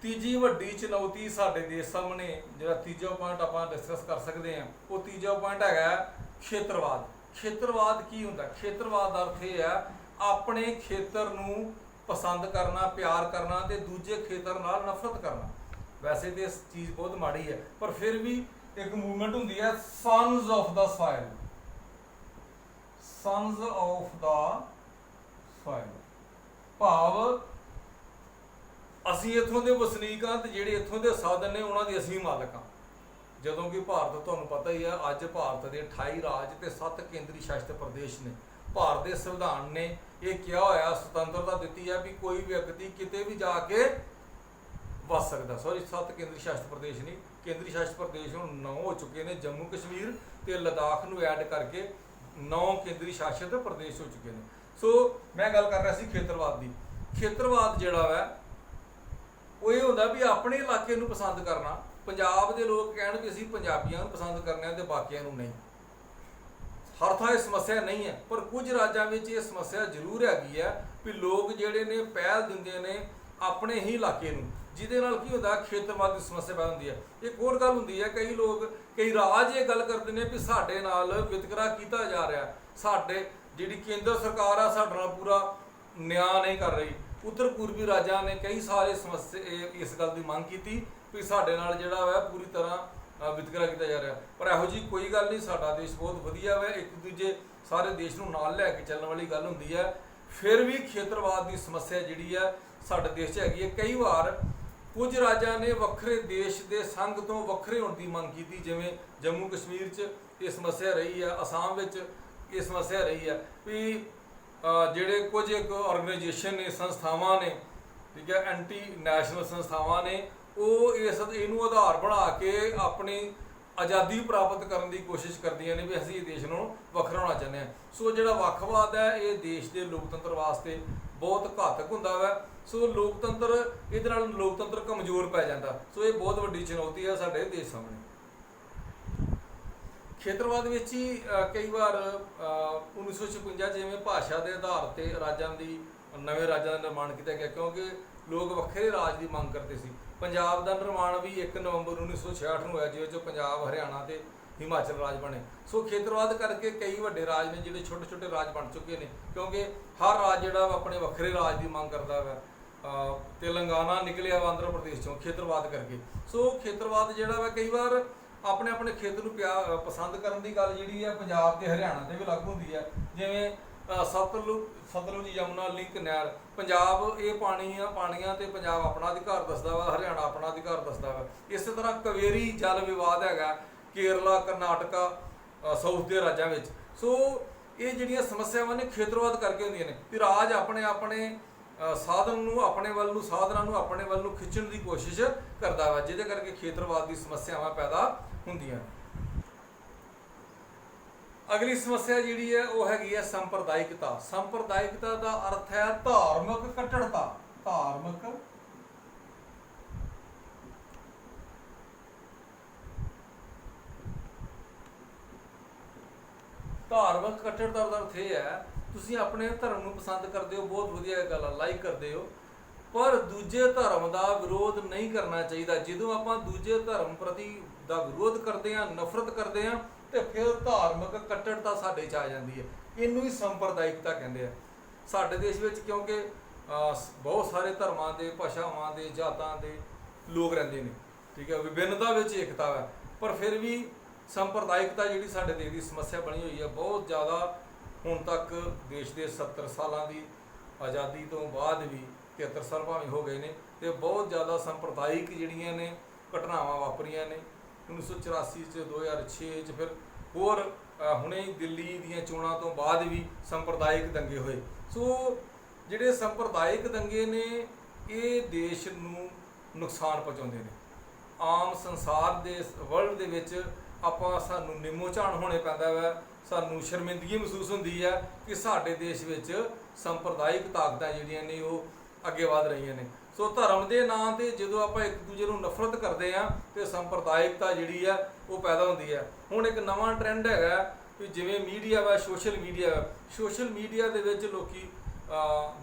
ਤੀਜੀ ਵੱਡੀ ਚੁਣੌਤੀ ਸਾਡੇ ਦੇਸ਼ ਸਾਹਮਣੇ ਜਿਹੜਾ ਤੀਜਾ ਪੁਆਇੰਟ ਆਪਾਂ ਡਿਸਕਸ ਕਰ ਸਕਦੇ ਹਾਂ, ਉਹ ਤੀਜਾ ਪੁਆਇੰਟ ਹੈਗਾ ਖੇਤਰਵਾਦ। ਖੇਤਰਵਾਦ ਕੀ ਹੁੰਦਾ? ਖੇਤਰਵਾਦ ਦਾ ਅਰਥ ਇਹ ਹੈ ਆਪਣੇ ਖੇਤਰ ਨੂੰ ਪਸੰਦ ਕਰਨਾ, ਪਿਆਰ ਕਰਨਾ ਤੇ ਦੂਜੇ ਖੇਤਰ ਨਾਲ ਨਫ਼ਰਤ ਕਰਨਾ। ਵੈਸੇ ਤੇ ਇਹ ਚੀਜ਼ ਬਹੁਤ ਮਾੜੀ ਹੈ, ਪਰ ਫਿਰ ਵੀ ਇੱਕ ਮੂਵਮੈਂਟ ਹੁੰਦੀ ਹੈ sons of the soil, sons of the soil, ਭਾਵ ਅਸੀਂ ਇੱਥੋਂ ਦੇ ਵਸਨੀਕ ਹਾਂ ਤੇ ਜਿਹੜੇ ਇੱਥੋਂ ਦੇ ਸਾਧਨ ਨੇ ਉਹਨਾਂ ਦੇ ਅਸੀਂ ਮਾਲਕ ਹਾਂ। ਜਦੋਂ ਕਿ ਭਾਰਤ ਤੁਹਾਨੂੰ ਪਤਾ ਹੀ ਹੈ ਅੱਜ ਭਾਰਤ ਦੇ 28 ਰਾਜ ਤੇ 7 ਕੇਂਦਰੀ ਸ਼ਾਸਿਤ ਪ੍ਰਦੇਸ਼ ਨੇ। ਭਾਰਤ ਦੇ ਸੰਵਿਧਾਨ ਨੇ ਇਹ ਕਿਹਾ ਹੋਇਆ, ਸੁਤੰਤਰਤਾ ਦਿੱਤੀ ਹੈ ਵੀ ਕੋਈ ਵਿਅਕਤੀ ਕਿਤੇ ਵੀ ਜਾ ਕੇ ਵਸ ਸਕਦਾ। 7 ਕੇਂਦਰੀ ਸ਼ਾਸਿਤ ਪ੍ਰਦੇਸ਼ ਨਹੀਂ, ਕੇਂਦਰੀ ਸ਼ਾਸਿਤ ਪ੍ਰਦੇਸ਼ ਹੁਣ 9 ਹੋ ਚੁੱਕੇ ਨੇ, ਜੰਮੂ ਕਸ਼ਮੀਰ ਤੇ ਲਦਾਖ ਨੂੰ ਐਡ ਕਰਕੇ 9 ਕੇਂਦਰੀ ਸ਼ਾਸਿਤ ਪ੍ਰਦੇਸ਼ ਹੋ ਚੁੱਕੇ ਨੇ। ਸੋ ਮੈਂ ਗੱਲ ਕਰ ਰਿਹਾ ਸੀ ਖੇਤਰਵਾਦ ਦੀ। ਖੇਤਰਵਾਦ ਜਿਹੜਾ ਵਾ ਉਹ ਇਹ ਹੁੰਦਾ ਵੀ ਆਪਣੇ ਇਲਾਕੇ ਨੂੰ ਪਸੰਦ ਕਰਨਾ। ਪੰਜਾਬ ਦੇ ਲੋਕ ਕਹਿਣ ਵੀ ਅਸੀਂ ਪੰਜਾਬੀਆਂ ਨੂੰ ਪਸੰਦ ਕਰਨਾ ਤੇ ਬਾਕੀਆਂ ਨੂੰ ਨਹੀਂ। ਹਰ ਥਾਂ ਇਹ ਸਮੱਸਿਆ ਨਹੀਂ ਹੈ, ਪਰ ਕੁਝ ਰਾਜਾਂ ਵਿੱਚ ਇਹ ਸਮੱਸਿਆ ਜ਼ਰੂਰ ਹੈਗੀ ਹੈ ਵੀ ਲੋਕ ਜਿਹੜੇ ਨੇ ਪਹਿਲ ਦਿੰਦੇ ਨੇ ਆਪਣੇ ਹੀ ਇਲਾਕੇ ਨੂੰ, ਜਿਹਦੇ ਨਾਲ ਕੀ ਹੁੰਦਾ ਖੇਤਰਵਾਦ ਦੀ ਸਮੱਸਿਆ ਪੈਦਾ ਹੁੰਦੀ ਹੈ। ਇੱਕ ਹੋਰ ਗੱਲ ਹੁੰਦੀ ਹੈ, ਕਈ ਲੋਕ ਕਈ ਰਾਜ ਇਹ ਗੱਲ ਕਰਦੇ ਨੇ ਵੀ ਸਾਡੇ ਨਾਲ ਵਿਤਕਰਾ ਕੀਤਾ ਜਾ ਰਿਹਾ, ਸਾਡੇ ਜਿਹੜੀ ਕੇਂਦਰ ਸਰਕਾਰ ਆ ਸਾਡੇ ਨਾਲ ਪੂਰਾ ਨਿਆਂ ਨਹੀਂ ਕਰ ਰਹੀ। ਉੱਤਰ ਪੂਰਬੀ ਰਾਜਾਂ ਨੇ ਕਈ ਸਾਰੇ ਸਮੱਸਿਆ ਇਸ ਗੱਲ ਦੀ ਮੰਗ ਕੀਤੀ ਵੀ ਸਾਡੇ ਨਾਲ ਜਿਹੜਾ ਵਾ ਪੂਰੀ ਤਰ੍ਹਾਂ ਵਿਤਕਰਾ ਕੀਤਾ ਜਾ ਰਿਹਾ, ਪਰ ਇਹੋ ਜਿਹੀ ਕੋਈ ਗੱਲ ਨਹੀਂ। ਸਾਡਾ ਦੇਸ਼ ਬਹੁਤ ਵਧੀਆ ਵਾ, ਇੱਕ ਦੂਜੇ ਸਾਰੇ ਦੇਸ਼ ਨੂੰ ਨਾਲ ਲੈ ਕੇ ਚੱਲਣ ਵਾਲੀ ਗੱਲ ਹੁੰਦੀ ਹੈ। ਫਿਰ ਵੀ ਖੇਤਰਵਾਦ ਦੀ ਸਮੱਸਿਆ ਜਿਹੜੀ ਹੈ ਸਾਡੇ ਦੇਸ਼ 'ਚ ਹੈਗੀ ਹੈ। ਕਈ ਵਾਰ ਕੁਝ ਰਾਜਾਂ ਨੇ ਵੱਖਰੇ ਦੇਸ਼ ਦੇ ਸੰਘ ਤੋਂ ਵੱਖਰੇ ਹੋਣ ਦੀ ਮੰਗ ਕੀਤੀ, ਜਿਵੇਂ ਜੰਮੂ ਕਸ਼ਮੀਰ 'ਚ ਇਹ ਸਮੱਸਿਆ ਰਹੀ ਹੈ, ਅਸਾਮ ਵਿੱਚ ਇਹ ਸਮੱਸਿਆ ਰਹੀ ਹੈ ਵੀ ਜਿਹੜੇ ਕੁਝ ਇੱਕ ਆਰਗੇਨਾਈਜੇਸ਼ਨ ਨੇ, ਸੰਸਥਾਵਾਂ ਨੇ, ਠੀਕ ਹੈ, ਐਂਟੀ ਨੈਸ਼ਨਲ ਸੰਸਥਾਵਾਂ ਨੇ, ਉਹ ਇਹਨੂੰ ਆਧਾਰ ਬਣਾ ਕੇ ਆਪਣੀ ਆਜ਼ਾਦੀ ਪ੍ਰਾਪਤ ਕਰਨ ਦੀ ਕੋਸ਼ਿਸ਼ ਕਰਦੀਆਂ ਨੇ ਵੀ ਅਸੀਂ ਇਹ ਦੇਸ਼ ਨੂੰ ਵੱਖਰਾ ਹੋਣਾ ਚਾਹੁੰਦੇ ਹਾਂ। ਸੋ ਜਿਹੜਾ ਵੱਖਵਾਦ ਹੈ ਇਹ ਦੇਸ਼ ਦੇ ਲੋਕਤੰਤਰ ਵਾਸਤੇ ਬਹੁਤ ਘਾਤਕ ਹੁੰਦਾ ਵਾ। ਸੋ ਲੋਕਤੰਤਰ ਇਹਦੇ ਨਾਲ ਲੋਕਤੰਤਰ ਕਮਜ਼ੋਰ ਪੈ ਜਾਂਦਾ। ਸੋ ਇਹ ਬਹੁਤ ਵੱਡੀ ਚੁਣੌਤੀ ਹੈ ਸਾਡੇ ਦੇਸ਼ ਸਾਹਮਣੇ। ਖੇਤਰਵਾਦ ਵਿੱਚ ਹੀ ਕਈ ਵਾਰ 1956 ਜਿਵੇਂ ਭਾਸ਼ਾ ਦੇ ਆਧਾਰ ਤੇ ਰਾਜਾਂ ਦੀ ਨਵੇਂ ਰਾਜਾਂ ਦਾ ਨਿਰਮਾਣ ਕੀਤਾ ਗਿਆ, ਕਿਉਂਕਿ ਲੋਕ ਵੱਖਰੇ ਰਾਜ ਦੀ ਮੰਗ ਕਰਦੇ ਸੀ। ਪੰਜਾਬ ਦਾ ਨਿਰਮਾਣ ਵੀ 1 ਨਵੰਬਰ 1966 ਨੂੰ ਹੋਇਆ, ਜਿਹਦੇ 'ਚੋਂ ਪੰਜਾਬ, ਹਰਿਆਣਾ ਤੇ ਹਿਮਾਚਲ ਰਾਜ ਬਣੇ। ਸੋ ਖੇਤਰਵਾਦ ਕਰਕੇ ਕਈ ਵੱਡੇ ਰਾਜ ਨੇ ਜਿਹੜੇ ਛੋਟੇ ਛੋਟੇ ਰਾਜ ਬਣ ਚੁੱਕੇ ਨੇ, ਕਿਉਂਕਿ ਹਰ ਰਾਜ ਜਿਹੜਾ ਵਾ ਆਪਣੇ ਵੱਖਰੇ ਰਾਜ ਦੀ ਮੰਗ ਕਰਦਾ ਵਾ। ਤੇਲੰਗਾਨਾ ਨਿਕਲਿਆ ਵਾ ਆਂਧਰਾ ਪ੍ਰਦੇਸ਼ ਚੋਂ ਖੇਤਰਵਾਦ ਕਰਕੇ। ਸੋ ਖੇਤਰਵਾਦ ਜਿਹੜਾ ਵਾ ਕਈ ਵਾਰ ਆਪਣੇ ਆਪਣੇ ਖੇਤਰ ਨੂੰ ਪਸੰਦ ਕਰਨ ਦੀ ਗੱਲ ਜਿਹੜੀ ਹੈ ਪੰਜਾਬ ਤੇ ਹਰਿਆਣਾ ਤੇ ਵੀ ਲਾਗੂ ਹੁੰਦੀ ਹੈ। ਜਿਵੇਂ ਸਤਲੁਜ ਯਮੁਨਾ ਲਿੰਕ ਨਹਿਰ, ਪੰਜਾਬ ਇਹ ਪਾਣੀਆਂ ਤੇ ਪੰਜਾਬ ਆਪਣਾ ਅਧਿਕਾਰ ਦੱਸਦਾ ਵਾ, ਹਰਿਆਣਾ ਆਪਣਾ ਅਧਿਕਾਰ ਦੱਸਦਾ ਵਾ। ਇਸੇ ਤਰ੍ਹਾਂ ਕਾਵੇਰੀ ਜਲ ਵਿਵਾਦ ਹੈਗਾ ਕੇਰਲਾ, ਕਰਨਾਟਕਾ, ਸਾਊਥ ਦੇ ਰਾਜਾਂ ਵਿੱਚ। ਸੋ ਇਹ ਜਿਹੜੀਆਂ ਸਮੱਸਿਆਵਾਂ ਨੇ ਖੇਤਰਵਾਦ ਕਰਕੇ ਹੁੰਦੀਆਂ ਨੇ ਵੀ ਰਾਜ ਆਪਣੇ ਆਪਣੇ ਸਾਧਨਾਂ ਨੂੰ ਆਪਣੇ ਵੱਲ ਨੂੰ ਖਿੱਚਣ ਦੀ ਕੋਸ਼ਿਸ਼ ਕਰਦਾ ਵਾ, ਜਿਹਦੇ ਕਰਕੇ ਖੇਤਰਵਾਦ ਦੀ ਸਮੱਸਿਆਵਾਂ ਪੈਦਾ ਹੁੰਦੀਆਂ। ਅਗਲੀ ਸਮੱਸਿਆ ਜਿਹੜੀ ਹੈ ਉਹ ਹੈਗੀ ਹੈ ਸੰਪਰਦਾਇਕਤਾ। ਸੰਪਰਦਾਇਕਤਾ ਦਾ ਅਰਥ ਹੈ ਧਾਰਮਿਕ ਕੱਟੜਤਾ। ਧਾਰਮਿਕ ਕੱਟੜਤਾ ਦਾ ਅਰਥ ਇਹ ਹੈ ਤੁਸੀਂ ਆਪਣੇ ਧਰਮ ਨੂੰ ਪਸੰਦ ਕਰਦੇ ਹੋ, ਬਹੁਤ ਵਧੀਆ ਗੱਲ ਆ, ਲਾਈਕ ਕਰਦੇ ਹੋ, ਪਰ ਦੂਜੇ ਧਰਮ ਦਾ ਵਿਰੋਧ ਨਹੀਂ ਕਰਨਾ ਚਾਹੀਦਾ। ਜਦੋਂ ਆਪਾਂ ਦੂਜੇ ਧਰਮ ਪ੍ਰਤੀ ਦਾ ਵਿਰੋਧ ਕਰਦੇ ਹਾਂ, ਨਫ਼ਰਤ ਕਰਦੇ ਹਾਂ, ਤੇ ਫਿਰ ਧਾਰਮਿਕ ਕੱਟੜਤਾ ਸਾਡੇ 'ਚ ਆ ਜਾਂਦੀ ਹੈ। ਇਹਨੂੰ ਹੀ ਸੰਪਰਦਾਇਕਤਾ ਕਹਿੰਦੇ ਆ। ਸਾਡੇ ਦੇਸ਼ ਵਿੱਚ ਕਿਉਂਕਿ ਬਹੁਤ ਸਾਰੇ ਧਰਮਾਂ ਦੇ, ਭਾਸ਼ਾਵਾਂ ਦੇ, ਜਾਤਾਂ ਦੇ ਲੋਕ ਰਹਿੰਦੇ ਨੇ, ਠੀਕ ਹੈ, ਵਿਭਿੰਨਤਾ ਵਿੱਚ ਏਕਤਾ ਹੈ, ਪਰ ਫਿਰ ਵੀ ਸੰਪਰਦਾਇਕਤਾ ਜਿਹੜੀ ਸਾਡੇ ਦੇਸ਼ ਦੀ ਸਮੱਸਿਆ ਬਣੀ ਹੋਈ ਹੈ ਬਹੁਤ ਜ਼ਿਆਦਾ। ਹੁਣ ਤੱਕ ਦੇਸ਼ ਦੇ 70 ਸਾਲਾਂ ਦੀ ਆਜ਼ਾਦੀ ਤੋਂ ਬਾਅਦ ਵੀ 73 ਸਾਲ ਭਾਵੇਂ ਹੋ ਗਏ ਨੇ, ਤੇ ਬਹੁਤ ਜ਼ਿਆਦਾ ਸੰਪਰਦਾਇਕ ਜਿਹੜੀਆਂ ਨੇ ਘਟਨਾਵਾਂ ਵਾਪਰੀਆਂ ਨੇ 1984 'ਚ, 2006 'ਚ, ਫਿਰ ਹੋਰ ਹੁਣੇ ਦਿੱਲੀ ਦੀਆਂ ਚੋਣਾਂ ਤੋਂ ਬਾਅਦ ਵੀ ਸੰਪਰਦਾਇਕ ਦੰਗੇ ਹੋਏ। ਸੋ ਜਿਹੜੇ ਸੰਪਰਦਾਇਕ ਦੰਗੇ ਨੇ ਇਹ ਦੇਸ਼ ਨੂੰ ਨੁਕਸਾਨ ਪਹੁੰਚਾਉਂਦੇ ਨੇ। ਆਮ ਸੰਸਾਰ ਦੇ ਵਰਲਡ ਦੇ ਵਿੱਚ ਸਾਨੂੰ ਨਿੰਮੋ ਝਾਣ ਹੋਣੇ ਪੈਂਦਾ ਵਾ, ਸਾਨੂੰ ਸ਼ਰਮਿੰਦਗੀ ਮਹਿਸੂਸ ਹੁੰਦੀ ਹੈ ਕਿ ਸਾਡੇ ਦੇਸ਼ ਵਿੱਚ ਸੰਪਰਦਾਇਕ ਤਾਕਤਾਂ ਜਿਹੜੀਆਂ ਨੇ ਉਹ ਅੱਗੇ ਵਧ ਰਹੀਆਂ ਨੇ। ਸੋ ਧਰਮ ਦੇ ਨਾਂ 'ਤੇ ਜਦੋਂ ਆਪਾਂ ਇੱਕ ਦੂਜੇ ਨੂੰ ਨਫ਼ਰਤ ਕਰਦੇ ਹਾਂ ਤੇ ਸੰਪਰਦਾਇਕਤਾ ਜਿਹੜੀ ਆ ਉਹ ਪੈਦਾ ਹੁੰਦੀ ਹੈ। ਹੁਣ ਇੱਕ ਨਵਾਂ ਟ੍ਰੈਂਡ ਹੈਗਾ ਵੀ ਜਿਵੇਂ ਮੀਡੀਆ ਵਾ, ਸੋਸ਼ਲ ਮੀਡੀਆ ਦੇ ਵਿੱਚ ਲੋਕੀ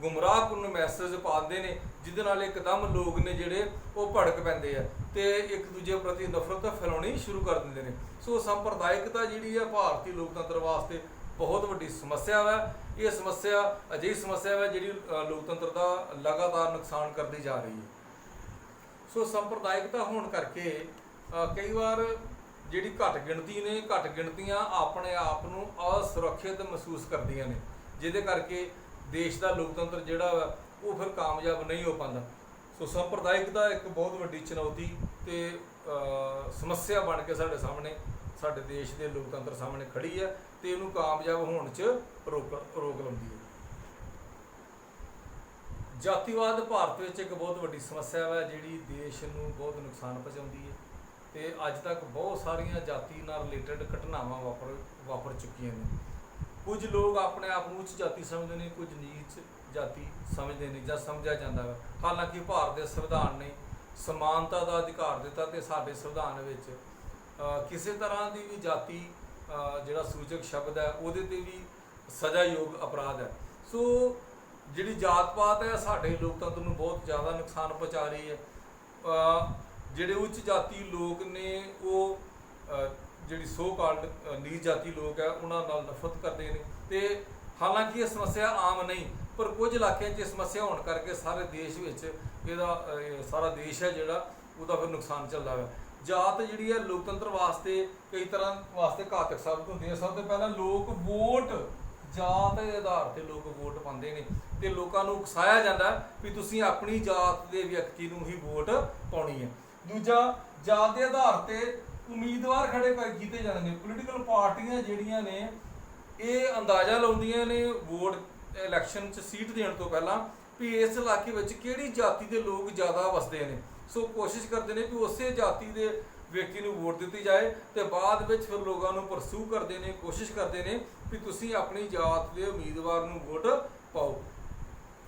ਗੁੰਮਰਾਹਕੁੰਨ ਮੈਸੇਜ ਪਾਉਂਦੇ ਨੇ, ਜਿਹਦੇ ਨਾਲ ਇੱਕਦਮ ਲੋਕ ਨੇ ਜਿਹੜੇ ਉਹ ਭੜਕ ਪੈਂਦੇ ਆ ਤੇ ਇੱਕ ਦੂਜੇ ਪ੍ਰਤੀ ਨਫ਼ਰਤ ਫੈਲਾਉਣੀ ਸ਼ੁਰੂ ਕਰ ਦਿੰਦੇ ਨੇ। ਸੋ ਸੰਪਰਦਾਇਕਤਾ ਜਿਹੜੀ ਆ ਭਾਰਤੀ ਲੋਕਤੰਤਰ ਵਾਸਤੇ ਬਹੁਤ ਵੱਡੀ ਸਮੱਸਿਆ ਵਾ। ਇਹ ਸਮੱਸਿਆ ਅਜਿਹੀ ਸਮੱਸਿਆ ਵਾ ਜਿਹੜੀ ਲੋਕਤੰਤਰ ਦਾ ਲਗਾਤਾਰ ਨੁਕਸਾਨ ਕਰਦੀ ਜਾ ਰਹੀ ਹੈ। ਸੋ ਸੰਪਰਦਾਇਕਤਾ ਹੋਣ ਕਰਕੇ ਕਈ ਵਾਰ ਜਿਹੜੀ ਘੱਟ ਗਿਣਤੀਆਂ ਆਪਣੇ ਆਪ ਨੂੰ ਅਸੁਰੱਖਿਅਤ ਮਹਿਸੂਸ ਕਰਦੀਆਂ ਨੇ, ਜਿਹਦੇ ਕਰਕੇ ਦੇਸ਼ ਦਾ ਲੋਕਤੰਤਰ ਜਿਹੜਾ ਵਾ ਉਹ ਫਿਰ ਕਾਮਯਾਬ ਨਹੀਂ ਹੋ ਪਾਉਂਦਾ। ਸੋ ਸੰਪਰਦਾਇਕਤਾ ਇੱਕ ਬਹੁਤ ਵੱਡੀ ਚੁਣੌਤੀ ਤੇ ਸਮੱਸਿਆ ਬਣ ਕੇ ਸਾਡੇ ਸਾਹਮਣੇ, ਸਾਡੇ ਦੇਸ਼ ਦੇ ਲੋਕਤੰਤਰ ਸਾਹਮਣੇ ਖੜੀ ਹੈ ਤੇ ਇਹਨੂੰ ਕਾਮਯਾਬ ਹੋਣ 'ਚ ਰੋਕ ਲਾਉਂਦੀ ਹੈ। ਜਾਤੀਵਾਦ ਭਾਰਤ ਵਿੱਚ ਇੱਕ ਬਹੁਤ ਵੱਡੀ ਸਮੱਸਿਆ ਹੈ ਜਿਹੜੀ ਦੇਸ਼ ਨੂੰ ਬਹੁਤ ਨੁਕਸਾਨ ਪਹੁੰਚਾਉਂਦੀ ਹੈ ਤੇ ਅੱਜ ਤੱਕ ਬਹੁਤ ਸਾਰੀਆਂ ਜਾਤੀ ਨਾਲ ਰਿਲੇਟਡ ਘਟਨਾਵਾਂ ਵਾਪਰ ਚੁੱਕੀਆਂ ਨੇ। ਕੁਝ ਲੋਕ ਆਪਣੇ ਆਪ ਨੂੰ ਉੱਚ ਜਾਤੀ ਸਮਝਦੇ ਨੇ, ਕੁਝ ਨੀਚ ਜਾਤੀ ਸਮਝਦੇ ਨੇ ਜਾਂ ਸਮਝਿਆ ਜਾਂਦਾ ਹੈ। ਹਾਲਾਂਕਿ ਭਾਰਤ ਦੇ ਸੰਵਿਧਾਨ ਨੇ ਸਮਾਨਤਾ ਦਾ ਅਧਿਕਾਰ ਦਿੱਤਾ ਤੇ ਸਾਡੇ ਸੰਵਿਧਾਨ ਵਿੱਚ ਕਿਸੇ ਤਰ੍ਹਾਂ ਦੀ ਵੀ ਜਾਤੀ ਜਿਹੜਾ ਸੂਚਕ ਸ਼ਬਦ ਹੈ ਉਹਦੇ 'ਤੇ ਵੀ ਸਜ਼ਾਯੋਗ ਅਪਰਾਧ ਹੈ। ਸੋ ਜਿਹੜੀ ਜਾਤ ਪਾਤ ਹੈ ਸਾਡੇ ਲੋਕਤੰਤਰ ਨੂੰ ਬਹੁਤ ਜ਼ਿਆਦਾ ਨੁਕਸਾਨ ਪਹੁੰਚਾ ਰਹੀ ਹੈ। ਜਿਹੜੇ ਉੱਚ ਜਾਤੀ ਲੋਕ ਨੇ ਉਹ ਜਿਹੜੀ ਸੋ ਕਾਲਡ ਨੀਚ ਜਾਤੀ ਲੋਕ ਹੈ ਉਹਨਾਂ ਨਾਲ ਨਫ਼ਰਤ ਕਰਦੇ ਨੇ ਤੇ ਹਾਲਾਂਕਿ ਇਹ ਸਮੱਸਿਆ ਆਮ ਨਹੀਂ, ਪਰ ਕੁਝ ਇਲਾਕਿਆਂ 'ਚ ਇਹ ਸਮੱਸਿਆ ਹੋਣ ਕਰਕੇ ਸਾਰੇ ਦੇਸ਼ ਵਿੱਚ ਸਾਰਾ ਦੇਸ਼ ਹੈ ਜਿਹੜਾ ਉਹਦਾ ਫਿਰ ਨੁਕਸਾਨ ਚੱਲਦਾ ਹੈ। ਜਾਤ ਜਿਹੜੀ ਹੈ ਲੋਕਤੰਤਰ ਵਾਸਤੇ ਕਈ ਤਰ੍ਹਾਂ ਵਾਸਤੇ ਘਾਤਕ ਸਾਬਤ ਹੁੰਦੀ ਹੈ। ਸਭ ਤੋਂ ਪਹਿਲਾਂ ਲੋਕ ਵੋਟ, ਜਾਤ ਦੇ ਆਧਾਰ 'ਤੇ ਲੋਕ ਵੋਟ ਪਾਉਂਦੇ ਨੇ ਤੇ ਲੋਕਾਂ ਨੂੰ ਉਕਸਾਇਆ ਜਾਂਦਾ ਵੀ ਤੁਸੀਂ ਆਪਣੀ ਜਾਤ ਦੇ ਵਿਅਕਤੀ ਨੂੰ ਹੀ ਵੋਟ ਪਾਉਣੀ ਹੈ। ਦੂਜਾ, ਜਾਤ ਦੇ ਆਧਾਰ 'ਤੇ ਉਮੀਦਵਾਰ ਖੜੇ ਕੀਤੇ ਜਾਂਦੇ ਨੇ। ਪੋਲੀਟੀਕਲ ਪਾਰਟੀਆਂ ਜਿਹੜੀਆਂ ਨੇ ਇਹ ਅੰਦਾਜ਼ਾ ਲਾਉਂਦੀਆਂ ਨੇ ਵੋਟ ਇਲੈਕਸ਼ਨ 'ਚ ਸੀਟ ਦੇਣ ਤੋਂ ਪਹਿਲਾਂ ਵੀ ਇਸ ਇਲਾਕੇ ਵਿੱਚ ਕਿਹੜੀ ਜਾਤੀ ਦੇ ਲੋਕ ਜ਼ਿਆਦਾ ਵਸਦੇ ਨੇ। ਸੋ ਕੋਸ਼ਿਸ਼ ਕਰਦੇ ਨੇ ਵੀ ਉਸੇ ਜਾਤੀ ਦੇ ਵਿਅਕਤੀ ਨੂੰ ਵੋਟ ਦਿੱਤੀ ਜਾਏ ਤੇ ਬਾਅਦ ਵਿੱਚ ਫਿਰ ਲੋਕਾਂ ਨੂੰ ਪਰਸੂ ਕਰਦੇ ਨੇ, ਕੋਸ਼ਿਸ਼ ਕਰਦੇ ਨੇ ਵੀ ਤੁਸੀਂ ਆਪਣੀ ਜਾਤ ਦੇ ਉਮੀਦਵਾਰ ਨੂੰ ਵੋਟ ਪਾਓ।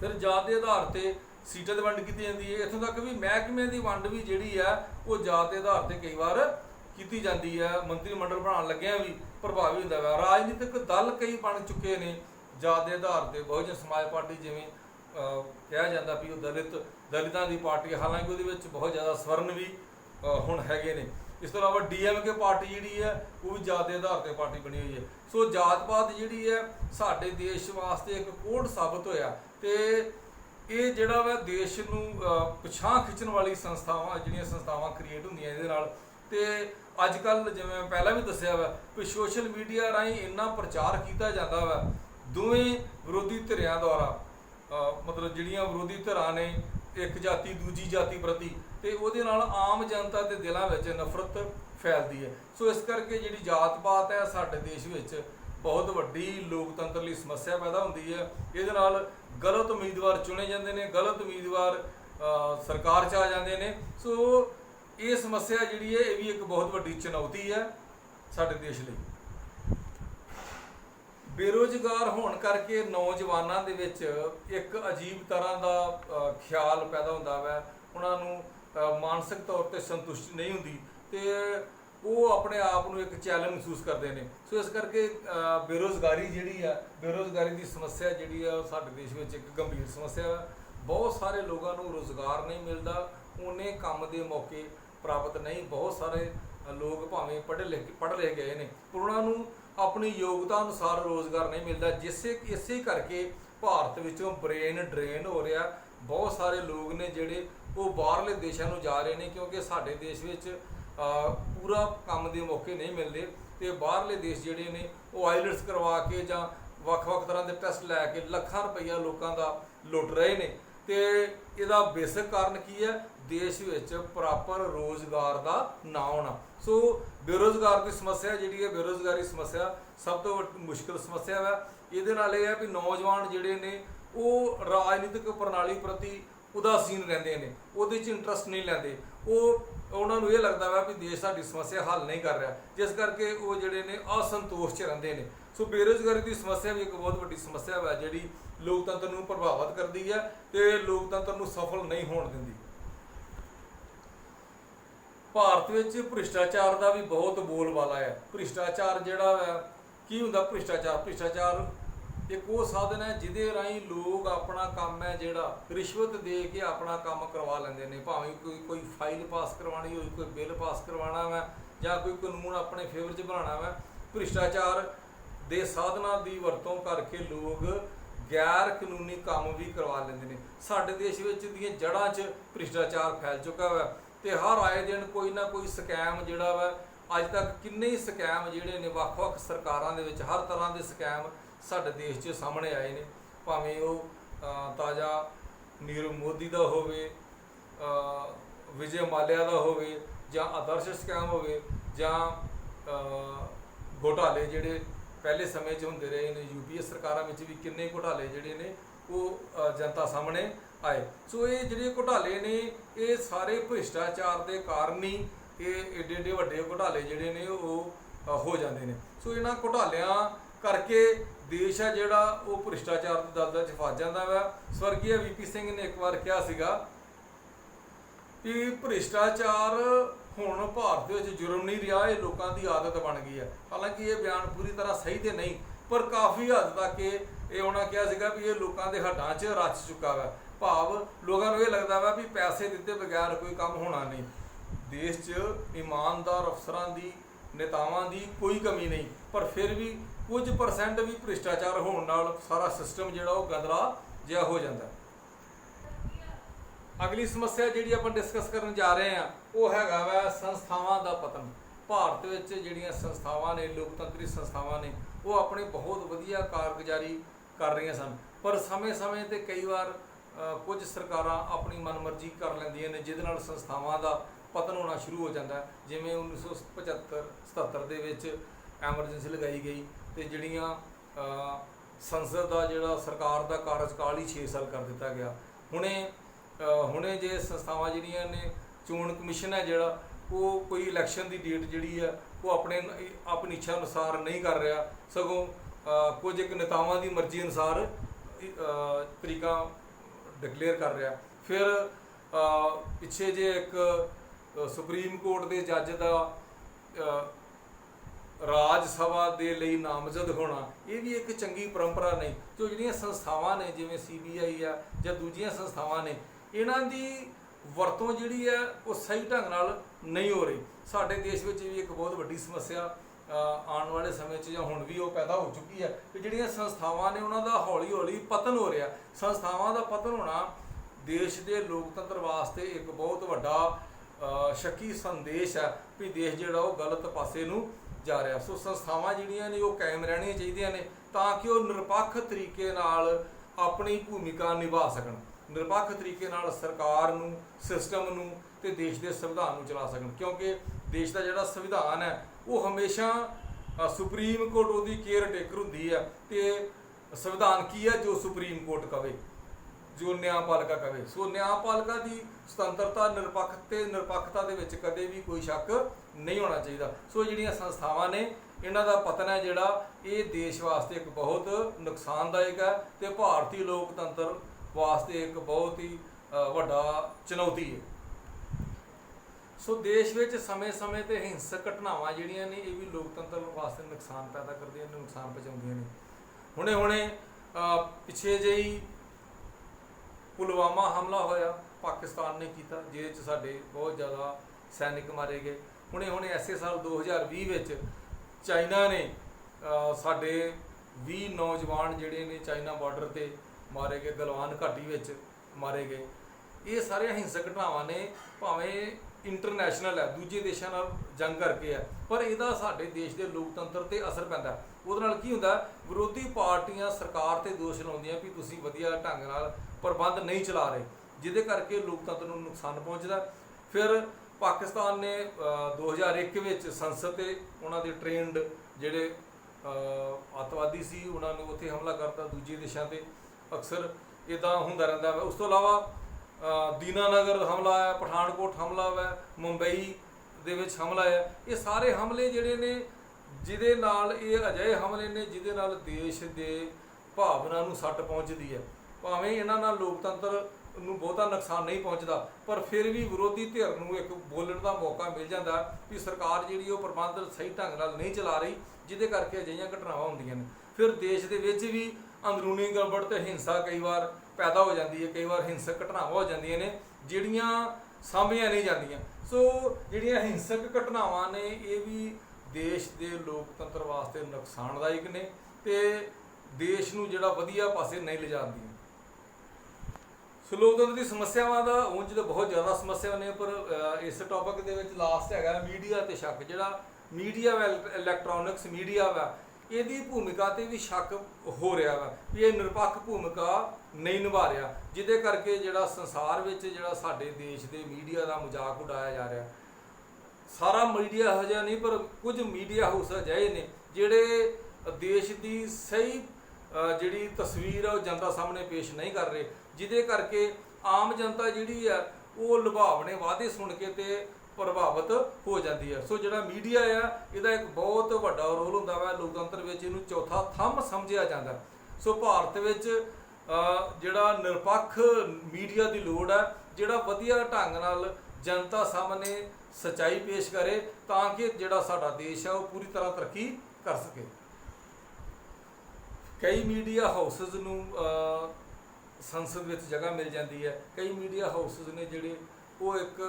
ਫਿਰ ਜਾਤ ਦੇ ਆਧਾਰ 'ਤੇ ਸੀਟਾਂ ਦੀ ਵੰਡ ਕੀਤੀ ਜਾਂਦੀ ਹੈ। ਇੱਥੋਂ ਤੱਕ ਵੀ ਮਹਿਕਮਿਆਂ ਦੀ ਵੰਡ ਵੀ ਜਿਹੜੀ ਹੈ ਉਹ ਜਾਤ ਦੇ ਆਧਾਰ 'ਤੇ ਕਈ ਵਾਰ ਕੀਤੀ ਜਾਂਦੀ ਹੈ। ਮੰਤਰੀ ਮੰਡਲ ਬਣਾਉਣ ਲੱਗਿਆਂ ਵੀ ਪ੍ਰਭਾਵੀ ਹੁੰਦਾ ਵਾ। ਰਾਜਨੀਤਿਕ ਦਲ ਕਈ ਬਣ ਚੁੱਕੇ ਨੇ ਜਾਤ ਦੇ ਆਧਾਰ 'ਤੇ। ਬਹੁਜਨ ਸਮਾਜ ਪਾਰਟੀ ਜਿਵੇਂ ਕਿਹਾ ਜਾਂਦਾ ਵੀ ਉਹ ਦਲਿਤਾਂ ਦੀ ਪਾਰਟੀ, ਹਾਲਾਂਕਿ ਉਹਦੇ ਵਿੱਚ ਬਹੁਤ ਜ਼ਿਆਦਾ ਸਵਰਨ ਵੀ ਹੁਣ ਹੈਗੇ ਨੇ। ਇਸ ਤੋਂ ਇਲਾਵਾ DMK ਪਾਰਟੀ ਜਿਹੜੀ ਹੈ ਉਹ ਵੀ ਜਾਤ ਦੇ ਆਧਾਰ 'ਤੇ ਪਾਰਟੀ ਬਣੀ ਹੋਈ ਹੈ। ਸੋ ਜਾਤ ਪਾਤ ਜਿਹੜੀ ਹੈ ਸਾਡੇ ਦੇਸ਼ ਵਾਸਤੇ ਇੱਕ ਕੋਡ ਸਾਬਤ ਹੋਇਆ ਤੇ ਇਹ ਜਿਹੜਾ ਵਾ ਦੇਸ਼ ਨੂੰ ਪਿਛਾਂਹ ਖਿੱਚਣ ਵਾਲੀ ਜਿਹੜੀਆਂ ਸੰਸਥਾਵਾਂ ਕ੍ਰੀਏਟ ਹੁੰਦੀਆਂ ਇਹਦੇ ਨਾਲ। ਤੇ ਅੱਜ ਕੱਲ੍ਹ ਜਿਵੇਂ ਪਹਿਲਾਂ ਵੀ ਦੱਸਿਆ ਵਾ ਵੀ ਸੋਸ਼ਲ ਮੀਡੀਆ ਰਾਹੀਂ ਇੰਨਾ ਪ੍ਰਚਾਰ ਕੀਤਾ ਜਾਂਦਾ ਵਾ ਦੋਵੇਂ ਵਿਰੋਧੀ ਧਿਰਾਂ ਦੁਆਰਾ, ਮਤਲਬ ਜਿਹੜੀਆਂ ਵਿਰੋਧੀ ਧਿਰਾਂ ਨੇ ਇੱਕ ਜਾਤੀ ਦੂਜੀ ਜਾਤੀ ਪ੍ਰਤੀ, ਤੇ ਉਹਦੇ ਨਾਲ ਆਮ ਜਨਤਾ ਦੇ ਦਿਲਾਂ ਵਿੱਚ ਨਫ਼ਰਤ ਫੈਲਦੀ ਹੈ। ਸੋ ਇਸ ਕਰਕੇ ਜਿਹੜੀ ਜਾਤ ਪਾਤ ਹੈ ਸਾਡੇ ਦੇਸ਼ ਵਿੱਚ ਬਹੁਤ ਵੱਡੀ ਲੋਕਤੰਤਰ ਲਈ ਸਮੱਸਿਆ ਪੈਦਾ ਹੁੰਦੀ ਹੈ। ਇਹਦੇ ਨਾਲ ਗਲਤ ਉਮੀਦਵਾਰ ਚੁਣੇ ਜਾਂਦੇ ਨੇ, ਗਲਤ ਉਮੀਦਵਾਰ ਸਰਕਾਰ 'ਚ ਆ ਜਾਂਦੇ ਨੇ। ਸੋ ਇਹ ਸਮੱਸਿਆ ਜਿਹੜੀ ਹੈ ਇਹ ਵੀ ਇੱਕ ਬਹੁਤ ਵੱਡੀ ਚੁਣੌਤੀ ਹੈ ਸਾਡੇ ਦੇਸ਼ ਲਈ। ਬੇਰੁਜ਼ਗਾਰ ਹੋਣ ਕਰਕੇ ਨੌਜਵਾਨਾਂ ਦੇ ਵਿੱਚ ਇੱਕ ਅਜੀਬ ਤਰ੍ਹਾਂ ਦਾ ਖਿਆਲ ਪੈਦਾ ਹੁੰਦਾ ਵਾ। ਉਹਨਾਂ ਨੂੰ ਮਾਨਸਿਕ ਤੌਰ 'ਤੇ ਸੰਤੁਸ਼ਟੀ ਨਹੀਂ ਹੁੰਦੀ ਤੇ ਉਹ ਆਪਣੇ ਆਪ ਨੂੰ ਇੱਕ ਚੈਲੰਜ ਮਹਿਸੂਸ ਕਰਦੇ ਨੇ। ਸੋ ਇਸ ਕਰਕੇ ਬੇਰੁਜ਼ਗਾਰੀ ਜਿਹੜੀ ਆ, ਬੇਰੁਜ਼ਗਾਰੀ ਦੀ ਸਮੱਸਿਆ ਜਿਹੜੀ ਆ ਉਹ ਸਾਡੇ ਦੇਸ਼ ਵਿੱਚ ਇੱਕ ਗੰਭੀਰ ਸਮੱਸਿਆ ਹੈ। बहुत सारे लोगों को रोज़गार नहीं मिलता, उन्हें काम के मौके प्राप्त नहीं। बहुत सारे लोग भावें पढ़ लिख गए ने पर उन्होंने अपनी योग्यता अनुसार रोज़गार नहीं मिलता, जिससे इसे करके भारत विचों ब्रेन ड्रेन हो रहा। बहुत सारे लोग ने जिहड़े वो बाहरले देशों में जा रहे हैं, क्योंकि साडे देश विच पूरा काम के मौके नहीं मिलते, तो बाहरले देश जिहड़े ने वो आईलैट्स करवा के जां ਵੱਖ-ਵੱਖ तरह के टैसट लैके ਲੱਖਾਂ रुपया लोगों का लुट रहे हैं। तो इसका बेसिक कारण की है, देश विच प्रॉपर रोज़गार का ना होना। सो बेरोज़गार की समस्या जिहड़ी है, बेरोज़गारी समस्या सब तो मुश्किल समस्या है। ये नाल यह है भी नौजवान जिहड़े ने वो राजनीतिक प्रणाली प्रति उदासीन रहते हैं, वो इंटरस्ट नहीं लेंदे। उन्होंने ये लगता है भी देश साडी समस्या हल नहीं कर रहा, जिस करके वो जिहड़े ने असंतोष च रहिंदे ने। सो बेरोज़गारी की समस्या भी एक बहुत बड़ी समस्या है जिहड़ी लोकतंत्र नूं प्रभावित करती है तो लोकतंत्र नूं सफल नहीं होण दिंदी। भारत विच भ्रिष्टाचार का भी बहुत बोलबाला है। भ्रिष्टाचार जिहड़ा है की हुंदा, भ्रिष्टाचार एक वो साधन है जिहदे राहीं लोग अपना काम है जिहड़ा रिश्वत दे के अपना काम करवा लैंदे ने। भावें कोई फाइल पास करवानी हो, कोई बिल पास करवाना है या कोई कानून अपने फेवर च बनाना है, भ्रिष्टाचार दे साधना की वरतों करके लोग गैर कानूनी काम भी करवा लेंदे ने। साडे देश विच दीयां जड़ां च भ्रिष्टाचार फैल चुका है तो हर आए दिन कोई ना कोई स्कैम जिहड़ा वा, अज तक किन्ने ही स्कैम जिहड़े ने वख-वख सरकारां दे विच हर तरह के स्कैम साडे देश च सामने आए ने। भावें वो ताज़ा नीरव मोदी का होवे, विजय माल्या का होवे, जां आदर्श स्कैम होवे, जां घोटाले जिहड़े पहले समय च होंदे रहे ने। यूपीए सरकारां विच भी किन्ने घोटाले जिहड़े ने वो जनता सामने आए। सो ये जिहड़े घोटाले ने ये सारे भ्रिष्टाचार के कारण ही ये एडे एडे वड्डे घोटाले जिहड़े ने वो हो जाते हैं। सो इन्हां घोटालियां करके देश है जिहड़ा वो भ्रिष्टाचार की दलदल च फस जाता है। स्वर्गीय वीपी सिंह ने एक बार कहा सीगा कि भ्रिष्टाचार हुण भारत विच जुर्म नहीं रहा, ये लोगों की आदत बन गई है। हालांकि ये बयान पूरी तरह सही तो नहीं, पर काफ़ी हद तक ये उन्होंने कहा सीगा भी ये लोगों के हड्डां च रच चुका है। भाव लोगों को ये लगता है भी पैसे दिते बगैर कोई काम होना नहीं। देश च ईमानदार अफसरां दी, नेतावां दी कोई कमी नहीं, पर फिर भी कुछ परसेंट भी भ्रिष्टाचार होने नाल सारा सिस्टम जिहड़ा वो गंदला जिहा हो जाता है। अगली समस्या जिहड़ी आपां डिस्कस करन जा रहे हैं वो हैगा वा संस्थावां दा पतन। भारत विच जिहड़ियां संस्थावां ने, लोकतंत्री संस्थावां ने, वो अपनी बहुत वधिया कारगुजारी कर रही सन, पर समय समय ते कई बार कुछ सरकारां अपनी मनमर्जी कर लैंदियां ने, जिहदे नाल संस्थावां दा पतन होना शुरू हो जाता है। जिवें 1975-77 दे विच एमरजेंसी लगाई गई तो जिहड़ियां संसद का जिहड़ा सरकार का कार्यकाल ही 6 साल कर दिता गया। हुणे जे संस्थावां जिहड़ियां ने, चोण कमीशन है जिहड़ा वो कोई इलैक्शन की डेट जिहड़ी है वो अपनी इच्छा अनुसार नहीं कर रहा, सगों कुछ एक नेतावां की मर्जी अनुसार तरीका डिकलेयर कर रहा। फिर पिछे जे एक सुप्रीम कोर्ट के जज का राज सभा के लिए नामजद होना, ये भी एक चंगी परंपरा नहीं। जो जिहड़ियां संस्थावां ने जिवें CBI है या दूजियां संस्थावां ने, इन्हां दी वरतों जिहड़ी है वो सही ढंग नाल नहीं हो रही। साडे देश में भी एक बहुत वड्डी समस्या आने वाले समय या हुण भी वो पैदा हो चुकी है कि जिहड़ियां संस्थावां ने उन्हां दा हौली हौली पतन हो रहा। संस्थावां दा पतन होना देश के लोकतंत्र वास्ते एक बहुत वड्डा शक्की संदेश है भी देश जिहड़ा वो गलत पासे नूं जा रहा। सो संस्थावां जिहड़ियां ने वो कायम रहणियां चाहीदियां ने ताकि वो निरपक्ष तरीके नाल अपनी भूमिका निभा सकन, निरपक्ष तरीके नाल सरकार नूं, सिस्टम नूं ते देश के संविधान नूं चला सकन। क्योंकि देश का जिहड़ा संविधान है वो हमेशा सुप्रीम कोर्ट उसकी केयर टेकर हुंदी है। तो संविधान की है जो सुप्रीम कोर्ट कहे, जो न्यायपालिका कहे। सो न्यायपालिका की सुतंत्रता, निरपक्षता के विच कदे भी कोई शक नहीं होना चाहिए। सो जिहड़ियां संस्थावां ने इन्हां दा पतन है जिहड़ा ये देश वास्ते एक बहुत नुकसानदायक है तो भारतीय लोकतंत्र वास्ते एक बहुत ही वड्डा चुनौती है। सो देश में समय समय पर हिंसक घटनावां जिहड़ियां ने ये भी लोकतंत्र वास्ते नुकसान पैदा करदियां ने, नुकसान पहुँचाउंदियां ने। हुणे पिछे ਜਿਹੀ ਪੁਲਵਾਮਾ ਹਮਲਾ ਹੋਇਆ, ਪਾਕਿਸਤਾਨ ਨੇ ਕੀਤਾ, ਜਿਹਦੇ 'ਚ ਸਾਡੇ ਬਹੁਤ ਜ਼ਿਆਦਾ ਸੈਨਿਕ ਮਾਰੇ ਗਏ। ਹੁਣੇ ਐਸੇ ਸਾਲ 2020 ਵਿੱਚ ਚਾਈਨਾ ਨੇ ਸਾਡੇ 20 ਨੌਜਵਾਨ ਜਿਹੜੇ ਨੇ ਚਾਈਨਾ ਬਾਰਡਰ ਤੇ ਮਾਰੇ ਗਏ, ਗਲਵਾਨ ਘਾਟੀ ਵਿੱਚ ਮਾਰੇ ਗਏ। ਇਹ ਸਾਰੀਆਂ ਹਿੰਸਕ ਘਟਨਾਵਾਂ ਨੇ, ਭਾਵੇਂ ਇੰਟਰਨੈਸ਼ਨਲ ਹੈ, ਦੂਜੇ ਦੇਸ਼ਾਂ ਨਾਲ ਜੰਗ ਕਰਕੇ ਹੈ, ਪਰ ਇਹਦਾ ਸਾਡੇ ਦੇਸ਼ ਦੇ ਲੋਕਤੰਤਰ ਤੇ ਅਸਰ ਪੈਂਦਾ। ਉਹਦੇ ਨਾਲ ਕੀ ਹੁੰਦਾ, ਵਿਰੋਧੀ ਪਾਰਟੀਆਂ ਸਰਕਾਰ ਤੇ ਦੋਸ਼ ਲਾਉਂਦੀਆਂ ਵੀ ਤੁਸੀਂ ਵਧੀਆ ਢੰਗ ਨਾਲ ਪ੍ਰਬੰਧ ਨਹੀਂ ਚਲਾ ਰਹੇ, ਜਿਹਦੇ ਕਰਕੇ ਲੋਕਤੰਤਰ ਨੂੰ ਨੁਕਸਾਨ ਪਹੁੰਚਦਾ। ਫਿਰ ਪਾਕਿਸਤਾਨ ਨੇ 2001 ਵਿੱਚ ਸੰਸਦ ਤੇ ਉਹਨਾਂ ਦੇ ਟ੍ਰੇਨਡ ਜਿਹੜੇ ਅੱਤਵਾਦੀ ਸੀ ਉਹਨਾਂ ਨੂੰ ਉੱਥੇ ਹਮਲਾ ਕਰਤਾ, ਦੂਜੇ ਦੇਸ਼ਾਂ ਤੇ ਅਕਸਰ ਇੱਦਾਂ ਹੁੰਦਾ ਰਹਿੰਦਾ ਵਾ। ਉਸ ਤੋਂ ਇਲਾਵਾ ਦੀਨਾਨਗਰ ਹਮਲਾ ਹੈ, ਪਠਾਨਕੋਟ ਹਮਲਾ ਹੈ, ਮੁੰਬਈ ਦੇ ਵਿੱਚ ਹਮਲਾ ਹੈ। ਇਹ ਸਾਰੇ ਹਮਲੇ ਜਿਹੜੇ ਨੇ, ਜਿਹਦੇ ਨਾਲ ਇਹ ਅਜਿਹੇ ਹਮਲੇ ਨੇ ਜਿਹਦੇ ਨਾਲ ਦੇਸ਼ ਦੇ ਭਾਵਨਾ ਨੂੰ ਸੱਟ ਪਹੁੰਚਦੀ ਹੈ। ਭਾਵੇਂ ਇਹਨਾਂ ਨਾਲ ਲੋਕਤੰਤਰ ਨੂੰ ਬਹੁਤਾ ਨੁਕਸਾਨ ਨਹੀਂ ਪਹੁੰਚਦਾ, ਪਰ ਫਿਰ ਵੀ ਵਿਰੋਧੀ ਧਿਰ ਨੂੰ ਇੱਕ ਬੋਲਣ ਦਾ ਮੌਕਾ ਮਿਲ ਜਾਂਦਾ ਵੀ ਸਰਕਾਰ ਜਿਹੜੀ ਉਹ ਪ੍ਰਬੰਧ ਸਹੀ ਢੰਗ ਨਾਲ ਨਹੀਂ ਚਲਾ ਰਹੀ, ਜਿਹਦੇ ਕਰਕੇ ਅਜਿਹੀਆਂ ਘਟਨਾਵਾਂ ਹੁੰਦੀਆਂ ਨੇ। ਫਿਰ ਦੇਸ਼ ਦੇ ਵਿੱਚ ਵੀ ਅੰਦਰੂਨੀ ਗੜਬੜ ਤੇ ਹਿੰਸਾ ਕਈ ਵਾਰ ਪੈਦਾ ਹੋ ਜਾਂਦੀ ਹੈ, ਕਈ ਵਾਰ ਹਿੰਸਕ ਘਟਨਾਵਾਂ ਹੋ ਜਾਂਦੀਆਂ ਨੇ ਜਿਹੜੀਆਂ ਸਾਂਭੀਆਂ ਨਹੀਂ ਜਾਂਦੀਆਂ। ਸੋ ਜਿਹੜੀਆਂ ਹਿੰਸਕ ਘਟਨਾਵਾਂ ਨੇ ਇਹ ਵੀ ਦੇਸ਼ ਦੇ ਲੋਕਤੰਤਰ ਵਾਸਤੇ ਨੁਕਸਾਨਦਾਇਕ ਨੇ ਤੇ ਦੇਸ਼ ਨੂੰ ਜਿਹੜਾ ਵਧੀਆ ਪਾਸੇ ਨਹੀਂ ਲਿਜਾਂਦੀਆਂ। ਸੋ ਲੋਕਤੰਤਰ ਦੀ ਸਮੱਸਿਆਵਾਂ ਦਾ ਉਂਝ ਤਾਂ ਬਹੁਤ ਜ਼ਿਆਦਾ ਸਮੱਸਿਆ ਨੇ, ਪਰ ਇਸ ਟੌਪਿਕ ਦੇ ਵਿੱਚ ਲਾਸਟ ਹੈਗਾ ਮੀਡੀਆ ਤੇ ਸ਼ੱਕ। ਜਿਹੜਾ ਮੀਡੀਆ ਵਾ, ਇਲੈਕਟ੍ਰੋਨਿਕਸ ਮੀਡੀਆ ਵਾ, ਇਹਦੀ ਭੂਮਿਕਾ ਤੇ ਵੀ ਸ਼ੱਕ ਹੋ ਰਿਹਾ ਵਾ ਵੀ ਇਹ ਨਿਰਪੱਖ ਭੂਮਿਕਾ ਨਹੀਂ ਨਿਭਾ ਰਿਹਾ, ਜਿਹਦੇ ਕਰਕੇ ਜਿਹੜਾ ਸੰਸਾਰ ਵਿੱਚ ਜਿਹੜਾ ਸਾਡੇ ਦੇਸ਼ ਦੇ ਮੀਡੀਆ ਦਾ ਮਜ਼ਾਕ ਉਡਾਇਆ ਜਾ ਰਿਹਾ। ਸਾਰਾ ਮੀਡੀਆ ਇਹੋ ਜਿਹਾ ਨਹੀਂ, ਪਰ ਕੁਝ ਮੀਡੀਆ ਹਾਊਸ ਅਜਿਹੇ ਨੇ ਜਿਹੜੇ ਦੇਸ਼ ਦੀ ਸਹੀ ਜਿਹੜੀ ਤਸਵੀਰ ਹੈ ਉਹ ਜਨਤਾ ਸਾਹਮਣੇ ਪੇਸ਼ ਨਹੀਂ ਕਰ ਰਹੇ, ਜਿਹਦੇ ਕਰਕੇ ਆਮ ਜਨਤਾ ਜਿਹੜੀ ਆ ਉਹ ਲੁਭਾਵਣੇ ਵਾਅਦੇ ਸੁਣ ਕੇ ਤੇ ਪ੍ਰਭਾਵਿਤ ਹੋ ਜਾਂਦੀ ਹੈ। ਸੋ ਜਿਹੜਾ ਮੀਡੀਆ ਆ ਇਹਦਾ ਇੱਕ ਬਹੁਤ ਵੱਡਾ ਰੋਲ ਹੁੰਦਾ ਵਾ ਲੋਕਤੰਤਰ ਵਿੱਚ, ਇਹਨੂੰ ਚੌਥਾ ਥੰਮ ਸਮਝਿਆ ਜਾਂਦਾ। ਸੋ ਭਾਰਤ ਵਿੱਚ ਜਿਹੜਾ ਨਿਰਪੱਖ ਮੀਡੀਆ ਦੀ ਲੋੜ ਹੈ, ਜਿਹੜਾ ਵਧੀਆ ਢੰਗ ਨਾਲ ਜਨਤਾ ਸਾਹਮਣੇ ਸੱਚਾਈ ਪੇਸ਼ ਕਰੇ ਤਾਂ ਕਿ ਜਿਹੜਾ ਸਾਡਾ ਦੇਸ਼ ਹੈ ਉਹ ਪੂਰੀ ਤਰ੍ਹਾਂ ਤਰੱਕੀ ਕਰ ਸਕੇ। ਕਈ ਮੀਡੀਆ ਹਾਊਸਸ ਨੂੰ ਸੰਸਦ ਵਿੱਚ ਜਗ੍ਹਾ ਮਿਲ ਜਾਂਦੀ ਹੈ, ਕਈ ਮੀਡੀਆ ਹਾਊਸਸ ਨੇ ਜਿਹੜੇ ਉਹ ਇੱਕ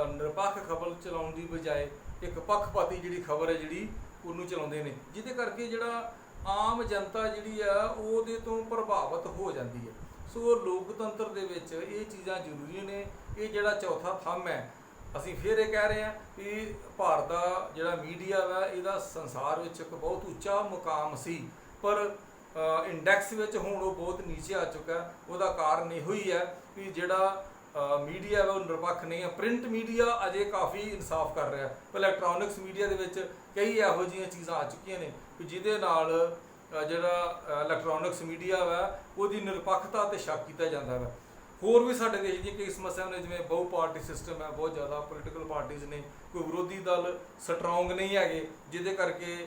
ਨਿਰਪੱਖ ਖਬਰ ਚਲਾਉਣ ਦੀ ਬਜਾਏ ਇੱਕ ਪੱਖਪਾਤੀ ਜਿਹੜੀ ਖਬਰ ਹੈ ਜਿਹੜੀ ਉਹਨੂੰ ਚਲਾਉਂਦੇ ਨੇ, ਜਿਹਦੇ ਕਰਕੇ ਜਿਹੜਾ ਆਮ ਜਨਤਾ ਜਿਹੜੀ ਆ ਉਹਦੇ ਤੋਂ ਪ੍ਰਭਾਵਿਤ ਹੋ ਜਾਂਦੀ ਹੈ। ਸੋ ਲੋਕਤੰਤਰ ਦੇ ਵਿੱਚ ਇਹ ਚੀਜ਼ਾਂ ਜ਼ਰੂਰੀ ਨੇ। ਇਹ ਜਿਹੜਾ ਚੌਥਾ ਥੰਮ ਹੈ, ਅਸੀਂ ਫਿਰ ਇਹ ਕਹਿ ਰਹੇ ਹਾਂ ਕਿ ਭਾਰਤ ਦਾ ਜਿਹੜਾ ਮੀਡੀਆ ਵਾ ਇਹਦਾ ਸੰਸਾਰ ਵਿੱਚ ਇੱਕ ਬਹੁਤ ਉੱਚਾ ਮੁਕਾਮ ਸੀ, ਪਰ ਇੰਡੈਕਸ ਵਿੱਚ ਹੁਣ ਉਹ ਬਹੁਤ ਨੀਚੇ ਆ ਚੁੱਕਾ। ਉਹਦਾ ਕਾਰਨ ਇਹੋ ਹੀ ਹੈ ਕਿ ਜਿਹੜਾ ਮੀਡੀਆ ਵਾ ਉਹ ਨਿਰਪੱਖ ਨਹੀਂ ਹੈ। ਪ੍ਰਿੰਟ ਮੀਡੀਆ ਅਜੇ ਕਾਫੀ ਇਨਸਾਫ ਕਰ ਰਿਹਾ, ਪਰ ਇਲੈਕਟ੍ਰੋਨਿਕਸ ਮੀਡੀਆ ਦੇ ਵਿੱਚ ਕਈ ਇਹੋ ਜਿਹੀਆਂ ਚੀਜ਼ਾਂ ਆ ਚੁੱਕੀਆਂ ਨੇ ਕਿ ਜਿਹਦੇ ਨਾਲ ਜਿਹੜਾ ਇਲੈਕਟ੍ਰੋਨਿਕਸ ਮੀਡੀਆ ਵਾ ਉਹਦੀ ਨਿਰਪੱਖਤਾ ਤੇ ਸ਼ੱਕ ਕੀਤਾ ਜਾਂਦਾ ਵਾ। ਹੋਰ ਵੀ ਸਾਡੇ ਦੇਸ਼ ਦੀਆਂ ਕਈ ਸਮੱਸਿਆਵਾਂ ਨੇ, ਜਿਵੇਂ ਬਹੁ ਪਾਰਟੀ ਸਿਸਟਮ ਹੈ, ਬਹੁਤ ਜ਼ਿਆਦਾ ਪੋਲੀਟੀਕਲ ਪਾਰਟੀਜ਼ ਨੇ, ਕੋਈ ਵਿਰੋਧੀ ਦਲ ਸਟਰੋਂਗ ਨਹੀਂ ਹੈਗੇ, ਜਿਹਦੇ ਕਰਕੇ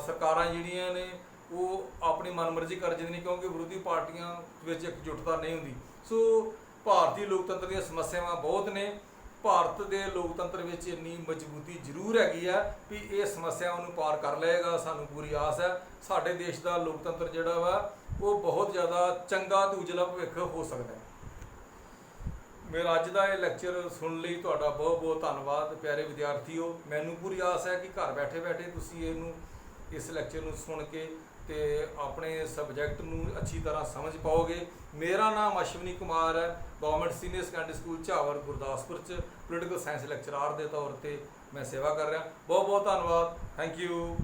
ਸਰਕਾਰਾਂ ਜਿਹੜੀਆਂ ਨੇ ਉਹ ਆਪਣੀ ਮਨਮਰਜ਼ੀ ਕਰ ਜਾਂਦੀਆਂ ਨੇ, ਕਿਉਂਕਿ ਵਿਰੋਧੀ ਪਾਰਟੀਆਂ ਵਿੱਚ ਇਕਜੁੱਟਤਾ ਨਹੀਂ ਹੁੰਦੀ। ਸੋ ਭਾਰਤੀ ਲੋਕਤੰਤਰ ਦੀਆਂ ਸਮੱਸਿਆਵਾਂ ਬਹੁਤ ਨੇ। ਭਾਰਤ ਦੇ ਲੋਕਤੰਤਰ ਵਿੱਚ ਇੰਨੀ ਮਜ਼ਬੂਤੀ ਜ਼ਰੂਰ ਹੈਗੀ ਆ ਵੀ ਇਹ ਸਮੱਸਿਆਵਾਂ ਨੂੰ ਪਾਰ ਕਰ ਲਏਗਾ, ਸਾਨੂੰ ਪੂਰੀ ਆਸ ਹੈ। ਸਾਡੇ ਦੇਸ਼ ਦਾ ਲੋਕਤੰਤਰ ਜਿਹੜਾ ਵਾ ਉਹ ਬਹੁਤ ਜ਼ਿਆਦਾ ਚੰਗਾ ਤੇ ਉਜਲਾ ਭਵਿੱਖ ਹੋ ਸਕਦਾ ਹੈ। ਮੇਰਾ ਅੱਜ ਦਾ ਇਹ ਲੈਕਚਰ ਸੁਣਨ ਲਈ ਤੁਹਾਡਾ ਬਹੁਤ ਬਹੁਤ ਧੰਨਵਾਦ ਪਿਆਰੇ ਵਿਦਿਆਰਥੀਓ। ਮੈਨੂੰ ਪੂਰੀ ਆਸ ਹੈ ਕਿ ਘਰ ਬੈਠੇ ਬੈਠੇ ਤੁਸੀਂ ਇਸ ਲੈਕਚਰ ਨੂੰ ਸੁਣ ਕੇ ਤੇ ਆਪਣੇ ਸਬਜੈਕਟ ਨੂੰ ਅੱਛੀ ਤਰ੍ਹਾਂ ਸਮਝ ਪਾਓਗੇ। ਮੇਰਾ ਨਾਮ ਅਸ਼ਵਨੀ ਕੁਮਾਰ ਹੈ, government senior secondary school Jhawar Gurdaspur 'ਚ ਪੋਲੀਟੀਕਲ ਸਾਇੰਸ ਲੈਕਚਰਾਰ ਦੇ ਤੌਰ ਤੇ ਮੈਂ ਸੇਵਾ ਕਰ ਰਿਹਾ। ਬਹੁਤ ਬਹੁਤ ਧੰਨਵਾਦ। Thank you.